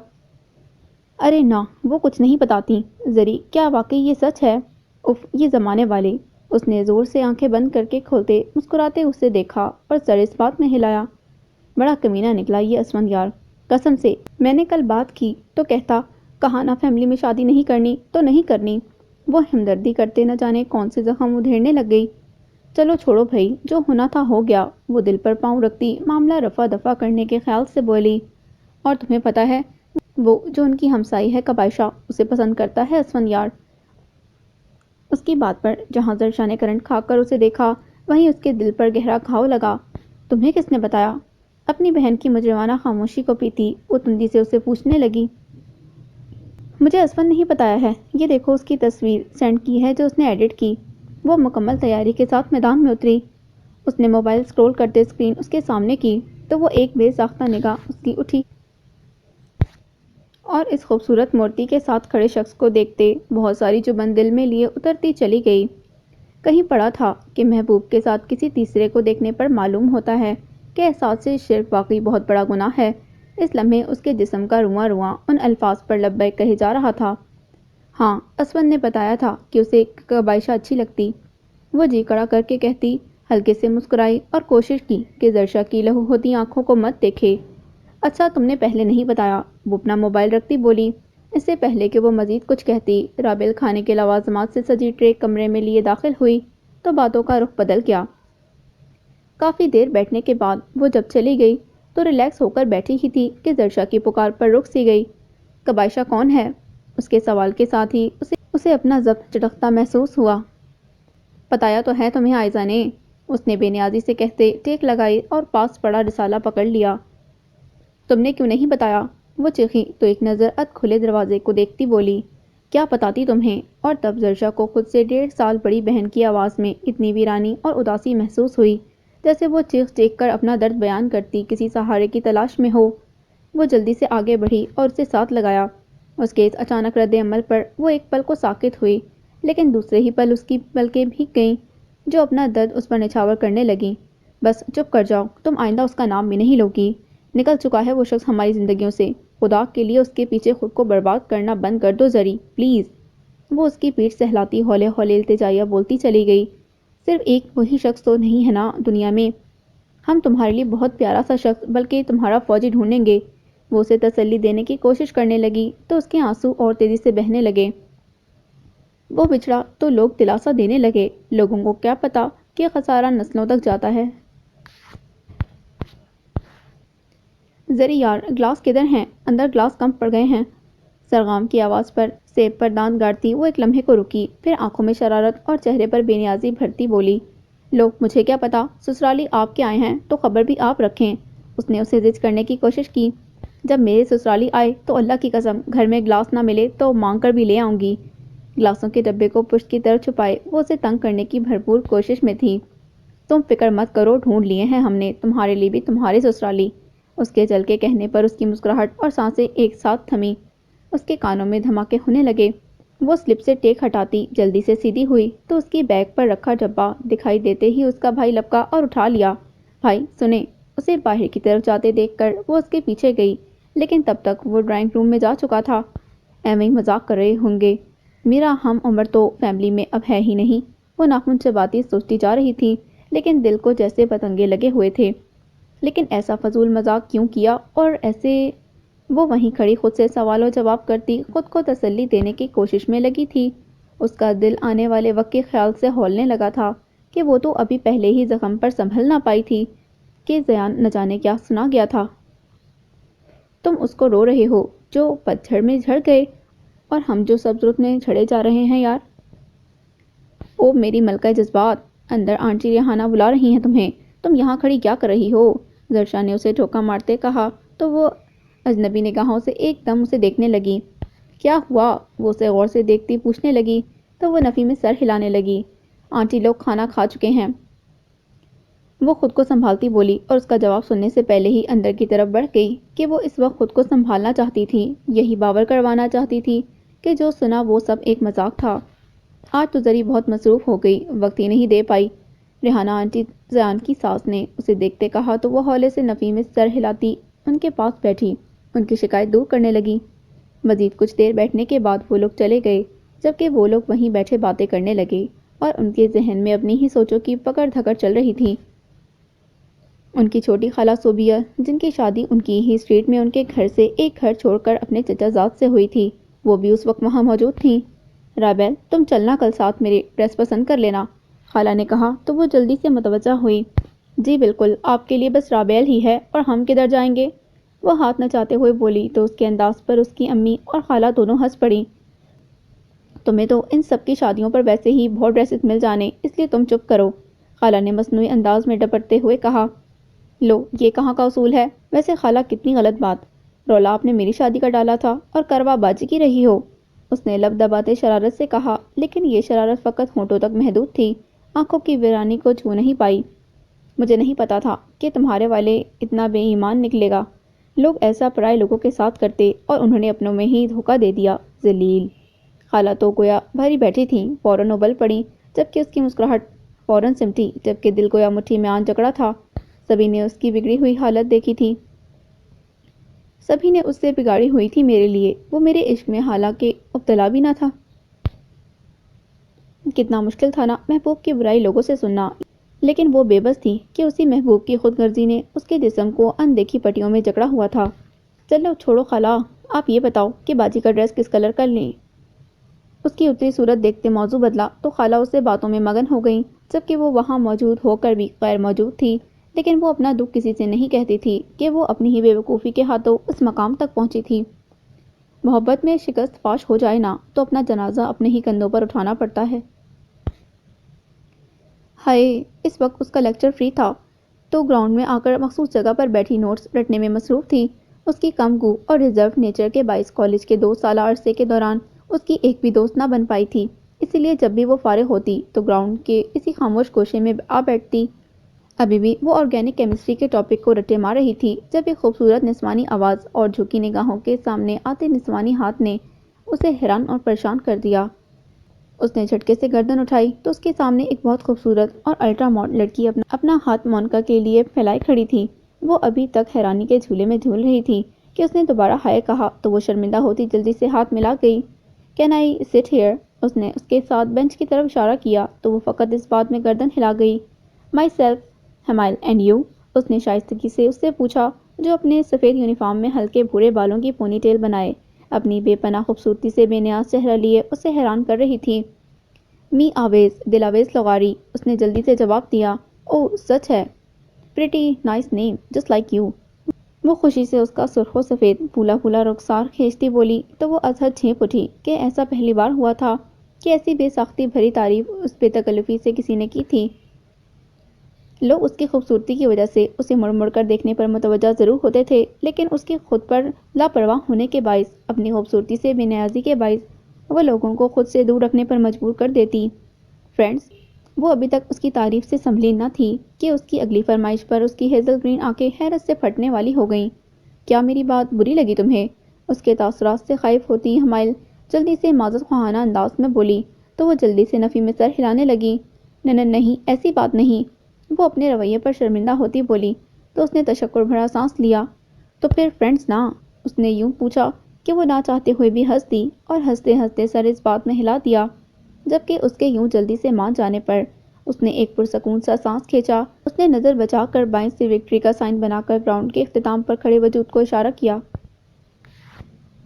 ارے نہ، وہ کچھ نہیں بتاتی۔ زری، کیا واقعی یہ سچ ہے؟ اف، یہ زمانے والے۔ اس نے زور سے آنکھیں بند کر کے کھولتے مسکراتے اسے دیکھا اور سر اس بات میں ہلایا، بڑا کمینہ نکلا یہ اسفندیار، قسم سے میں نے کل بات کی تو کہتا کہا نا فیملی میں شادی نہیں کرنی تو نہیں کرنی۔ وہ ہمدردی کرتے نہ جانے کون سے زخم ادھیڑنے لگ گئی۔ چلو چھوڑو بھائی، جو ہونا تھا ہو گیا۔ وہ دل پر پاؤں رکھتی معاملہ رفع دفع کرنے کے خیال سے بولی، اور تمہیں پتہ ہے وہ جو ان کی ہمسائی ہے کبائشہ، اسے پسند کرتا ہے اسفندیار۔ اس کی بات پر جہاں زرشا نے کرنٹ کھا کر اسے دیکھا وہیں اس کے دل پر گہرا گھاؤ لگا۔ تمہیں کس نے بتایا؟ اپنی بہن کی مجرمانہ خاموشی کو پیتی وہ تندی سے اسے پوچھنے لگی۔ مجھے اسفند نہیں بتایا ہے، یہ دیکھو اس کی تصویر سینڈ کی ہے جو اس نے ایڈٹ کی۔ وہ مکمل تیاری کے ساتھ میدان میں اتری۔ اس نے موبائل سکرول کرتے اسکرین اس کے سامنے کی تو وہ ایک بے ساختہ نگاہ اس کی اٹھی اور اس خوبصورت مورتی کے ساتھ کھڑے شخص کو دیکھتے بہت ساری چبھن دل میں لیے اترتی چلی گئی۔ کہیں پڑھا تھا کہ محبوب کے ساتھ کسی تیسرے کو دیکھنے پر معلوم ہوتا ہے کہ احساس سے شرک واقعی بہت بڑا گناہ ہے۔ اس لمحے اس کے جسم کا رواں رواں ان الفاظ پر لبیک کہے جا رہا تھا۔ ہاں، اسفند نے بتایا تھا کہ اسے کبائشہ اچھی لگتی۔ وہ جی کڑا کر کے کہتی، ہلکے سے مسکرائی اور کوشش کی کہ زرشا کی لہو ہوتی آنکھوں کو مت دیکھے۔ اچھا تم نے پہلے نہیں بتایا۔ وہ اپنا موبائل رکھتی بولی۔ اس سے پہلے کہ وہ مزید کچھ کہتی، رابل کھانے کے لوازمات سے سجی ٹرے کمرے میں لیے داخل ہوئی تو باتوں کا رخ بدل گیا۔ کافی دیر بیٹھنے کے بعد وہ جب چلی گئی تو ریلیکس ہو کر بیٹھی ہی تھی کہ زرشا کی پکار پر رک سی گئی۔ کبائشہ کون ہے؟ اس کے سوال کے ساتھ ہی اسے اپنا ضبط چٹکتا محسوس ہوا۔ بتایا تو ہے تمہیں عائزہ نے، اس نے بے نیازی سے کہتے ٹیک لگائی اور پاس پڑا رسالہ پکڑ لیا۔ تم نے کیوں نہیں بتایا؟ وہ چیخی تو ایک نظر کھلے دروازے کو دیکھتی بولی، کیا بتاتی تمہیں؟ اور تب زرشا کو خود سے 1.5 سال بڑی بہن کی آواز میں اتنی ویرانی اور اداسی محسوس ہوئی، جیسے وہ چیخ کر اپنا درد بیان کرتی کسی سہارے کی تلاش میں ہو۔ وہ جلدی سے آگے بڑھی اور اسے ساتھ لگایا۔ اس کے اس اچانک رد عمل پر وہ ایک پل کو ساکت ہوئی، لیکن دوسرے ہی پل اس کی پلکیں بھیگ گئیں جو اپنا درد اس پر نچھاور کرنے لگیں۔ بس چپ کر جاؤ، تم آئندہ اس کا نام بھی نہیں لوگی۔ نکل چکا ہے وہ شخص ہماری زندگیوں سے، خدا کے لیے اس کے پیچھے خود کو برباد کرنا بند کر دو زری، پلیز۔ وہ اس کی پیٹھ سہلاتی ہولے ہولے التجائیہ بولتی چلی گئی، صرف ایک وہی شخص تو نہیں ہے نا دنیا میں؟ ہم تمہارے لیے بہت پیارا سا شخص بلکہ تمہارا فوجی ڈھونڈیں گے۔ وہ اسے تسلی دینے کی کوشش کرنے لگی تو اس کے آنسو اور تیزی سے بہنے لگے۔ وہ بچھڑا تو لوگ دلاسا دینے لگے، لوگوں کو کیا پتا کہ خسارہ نسلوں تک جاتا ہے۔ زری یار، گلاس کدھر ہیں؟ اندر گلاس کم پڑ گئے ہیں۔ سرغام کی آواز پر سیب پر دانت گاڑتی وہ ایک لمحے کو رکی، پھر آنکھوں میں شرارت اور چہرے پر بے نیازی بھرتی بولی، لو مجھے کیا پتا، سسرالی آپ کے آئے ہیں تو خبر بھی آپ رکھیں۔ اس نے اسے زج کرنے کی کوشش کی، جب میرے سسرالی آئے تو اللہ کی قسم گھر میں گلاس نہ ملے تو مانگ کر بھی لے آؤں گی۔ گلاسوں کے ڈبے کو پشت کی طرف چھپائے وہ اسے تنگ کرنے کی بھرپور کوشش میں تھی۔ تم فکر مت کرو، ڈھونڈ لیے ہیں ہم نے تمہارے لیے بھی تمہارے سسرالی۔ اس کے چل کے کہنے پر اس کی مسکراہٹ اور سانسیں ایک ساتھ تھمی، اس کے کانوں میں دھماکے ہونے لگے۔ وہ سلپ سے ٹیک ہٹاتی جلدی سے سیدھی ہوئی تو اس کی بیگ پر رکھا ڈبہ دکھائی دیتے ہی اس کا بھائی لپکا اور اٹھا لیا۔ بھائی سنیں، اسے باہر کی طرف جاتے دیکھ کر وہ اس کے پیچھے گئی، لیکن تب تک وہ ڈرائنگ روم میں جا چکا تھا۔ ایویں مذاق کر رہے ہوں گے، میرا ہم عمر تو فیملی میں اب ہے ہی نہیں۔ وہ ناخن چباتی سوچتی جا رہی تھی، لیکن دل کو جیسے پتنگے لگے ہوئے تھے۔ لیکن ایسا فضول مذاق کیوں کیا اور ایسے؟ وہ وہیں کھڑی خود سے سوال و جواب کرتی خود کو تسلی دینے کی کوشش میں لگی تھی۔ اس کا دل آنے والے وقت کے خیال سے ہولنے لگا تھا کہ وہ تو ابھی پہلے ہی زخم پر سنبھل نہ پائی تھی کہ زیان نہ جانے کیا سنا گیا تھا۔ تم اس کو رو رہے ہو جو پتجھڑ میں جھڑ گئے، اور ہم جو سبز رخ میں جھڑے جا رہے ہیں یار۔ او میری ملکہ جذبات، اندر آنٹی ریحانہ بلا رہی ہیں تمہیں، تم یہاں کھڑی کیا کر رہی ہو؟ زرشا نے اسے ٹھوکا مارتے کہا تو وہ اجنبی نگاہوں سے ایک دم اسے دیکھنے لگی۔ کیا ہوا؟ وہ اسے غور سے دیکھتی پوچھنے لگی تو وہ نفی میں سر ہلانے لگی، آنٹی لوگ کھانا کھا چکے ہیں۔ وہ خود کو سنبھالتی بولی اور اس کا جواب سننے سے پہلے ہی اندر کی طرف بڑھ گئی کہ وہ اس وقت خود کو سنبھالنا چاہتی تھی، یہی باور کروانا چاہتی تھی کہ جو سنا وہ سب ایک مذاق تھا۔ آج تو زری بہت مصروف ہو گئی، وقت ہی نہیں دے پائی۔ ریحانہ آنٹی زیان کی ساس نے اسے دیکھتے کہا تو وہ ہولے سے نفی میں سر ہلاتی ان کے پاس بیٹھی ان کی شکایت دور کرنے لگی۔ مزید کچھ دیر بیٹھنے کے بعد وہ لوگ چلے گئے، جبکہ وہ لوگ وہیں بیٹھے باتیں کرنے لگے اور ان کے ذہن میں اپنی ہی سوچوں کی پکڑ دھکڑ چل رہی تھی۔ ان کی چھوٹی خالہ صوبیہ، جن کی شادی ان کی ہی اسٹریٹ میں ان کے گھر سے ایک گھر چھوڑ کر اپنے چچا زاد سے ہوئی تھی، وہ بھی اس وقت وہاں موجود تھیں۔ رابیل، تم چلنا کل ساتھ میرے، ڈریس پسند کر لینا، خالہ نے کہا تو وہ جلدی سے متوجہ ہوئی۔ جی بالکل، آپ کے لیے بس رابیل ہی ہے، اور ہم کدھر جائیں گے؟ وہ ہاتھ نچاتے ہوئے بولی تو اس کے انداز پر اس کی امی اور خالہ دونوں ہنس پڑیں۔ تمہیں تو ان سب کی شادیوں پر ویسے ہی بہت ڈریسز مل جانے، اس لیے تم چپ کرو، خالہ نے مصنوعی انداز میں ڈپٹتے ہوئے کہا۔ لو یہ کہاں کا اصول ہے؟ ویسے خالہ کتنی غلط بات، رولا آپ نے میری شادی کا ڈالا تھا اور کروا بازی کی رہی ہو، اس نے لب دباتے شرارت سے کہا، لیکن یہ شرارت فقط ہونٹوں تک محدود تھی، آنکھوں کی ویرانی کو چھو نہیں پائی۔ مجھے نہیں پتا تھا کہ تمہارے والے اتنا بے ایمان نکلے گا، لوگ ایسا پرائے لوگوں کے ساتھ کرتے اور انہوں نے اپنوں میں ہی دھوکہ دے دیا، ذلیل۔ خالہ تو گویا بھری بیٹھی تھیں، فوراً ابل پڑیں، جبکہ اس کی مسکراہٹ فوراً سمٹی، جبکہ دل گویا مٹھی میں آن جکڑا تھا۔ سبھی نے اس کی بگڑی ہوئی حالت دیکھی تھی، سبھی نے اس سے بگاڑی ہوئی تھی میرے لیے، وہ میرے عشق میں حالانکہ مبتلا بھی نہ تھا۔ کتنا مشکل تھا نا محبوب کی برائی لوگوں سے سننا، لیکن وہ بے بس تھی کہ اسی محبوب کی خود غرضی نے اس کے جسم کو اندیکھی پٹیوں میں جکڑا ہوا تھا۔ چلو چھوڑو خالہ، آپ یہ بتاؤ کہ باجی کا ڈریس کس کلر کا لیں؟ اس کی اتری صورت دیکھتے موضوع بدلا تو خالہ اس سے باتوں میں مگن ہو گئیں، جبکہ وہ وہاں موجود ہو کر بھی غیر موجود تھی، لیکن وہ اپنا دکھ کسی سے نہیں کہتی تھی کہ وہ اپنی ہی بے وقوفی کے ہاتھوں اس مقام تک پہنچی تھی۔ محبت میں شکست فاش ہو جائے نا تو اپنا جنازہ اپنے ہی کندھوں پر اٹھانا پڑتا ہے۔ ہائے، اس وقت اس کا لیکچر فری تھا تو گراؤنڈ میں آ کر مخصوص جگہ پر بیٹھی نوٹس رٹنے میں مصروف تھی۔ اس کی کم گو اور ریزرو نیچر کے باعث کالج کے 2 سالہ عرصے کے دوران اس کی ایک بھی دوست نہ بن پائی تھی، اسی لیے جب بھی وہ فارغ ہوتی تو گراؤنڈ کے اسی خاموش گوشے میں آ بیٹھتی۔ ابھی بھی وہ آرگینک کیمسٹری کے ٹاپک کو رٹے مار رہی تھی جب ایک خوبصورت نسوانی آواز اور جھکی نگاہوں کے سامنے آتے نسوانی ہاتھ نے اسے حیران اور پریشان کر دیا۔ اس نے جھٹکے سے گردن اٹھائی تو اس کے سامنے ایک بہت خوبصورت اور الٹرا ماڈ لڑکی اپنا ہاتھ مونکا کے لیے پھیلائے کھڑی تھی۔ وہ ابھی تک حیرانی کے جھولے میں جھول رہی تھی کہ اس نے دوبارہ ہائے کہا تو وہ شرمندہ ہوتی جلدی سے ہاتھ ملا گئی۔ کین آئی سٹ ہیئر؟ اس نے اس کے ساتھ بینچ کی طرف اشارہ کیا تو وہ فقط اس بات میں گردن ہلا گئی۔ Myself Humail and you? اس نے شائستگی سے اس سے پوچھا، جو اپنے سفید یونیفارم میں ہلکے بھورے بالوں کی پونی ٹیل بنائے اپنی بے پناہ خوبصورتی سے بے نیاز چہرہ لیے اسے حیران کر رہی تھی۔ می آویز دلاویز لغاری، اس نے جلدی سے جواب دیا۔ اوہ سچ ہے، pretty nice name just like you. وہ خوشی سے اس کا سرخ و سفید پھولا پھولا رخسار کھینچتی بولی تو وہ ازحد چھینپ اٹھی کہ ایسا پہلی بار ہوا تھا کہ ایسی بے ساختی بھری تعریف اس بے تکلفی سے کسی نے کی تھی۔ لوگ اس کی خوبصورتی کی وجہ سے اسے مڑ مڑ کر دیکھنے پر متوجہ ضرور ہوتے تھے، لیکن اس کی خود پر لاپرواہ ہونے کے باعث، اپنی خوبصورتی سے بے نیازی کے باعث وہ لوگوں کو خود سے دور رکھنے پر مجبور کر دیتی۔ فرینڈز، وہ ابھی تک اس کی تعریف سے سنبھلی نہ تھی کہ اس کی اگلی فرمائش پر اس کی ہیزل گرین آنکھیں حیرت سے پھٹنے والی ہو گئیں۔ کیا میری بات بری لگی تمہیں؟ اس کے تاثرات سے خائف ہوتی ہمائل جلدی سے معذرت خواہانہ انداز میں بولی تو وہ جلدی سے نفی میں سر ہلانے لگی۔ نہیں، ایسی بات نہیں۔ وہ اپنے رویے پر شرمندہ ہوتی بولی تو اس نے تشکر بھرا سانس لیا۔ تو پھر فرینڈز نا؟ اس نے یوں پوچھا کہ وہ نہ چاہتے ہوئے بھی ہنس دی اور ہنستے ہنستے سر اس بات میں ہلا دیا، جبکہ اس کے یوں جلدی سے مان جانے پر اس نے ایک پرسکون سا سانس کھینچا۔ اس نے نظر بچا کر بائیں سے وکٹری کا سائن بنا کر گراؤنڈ کے اختتام پر کھڑے وجود کو اشارہ کیا۔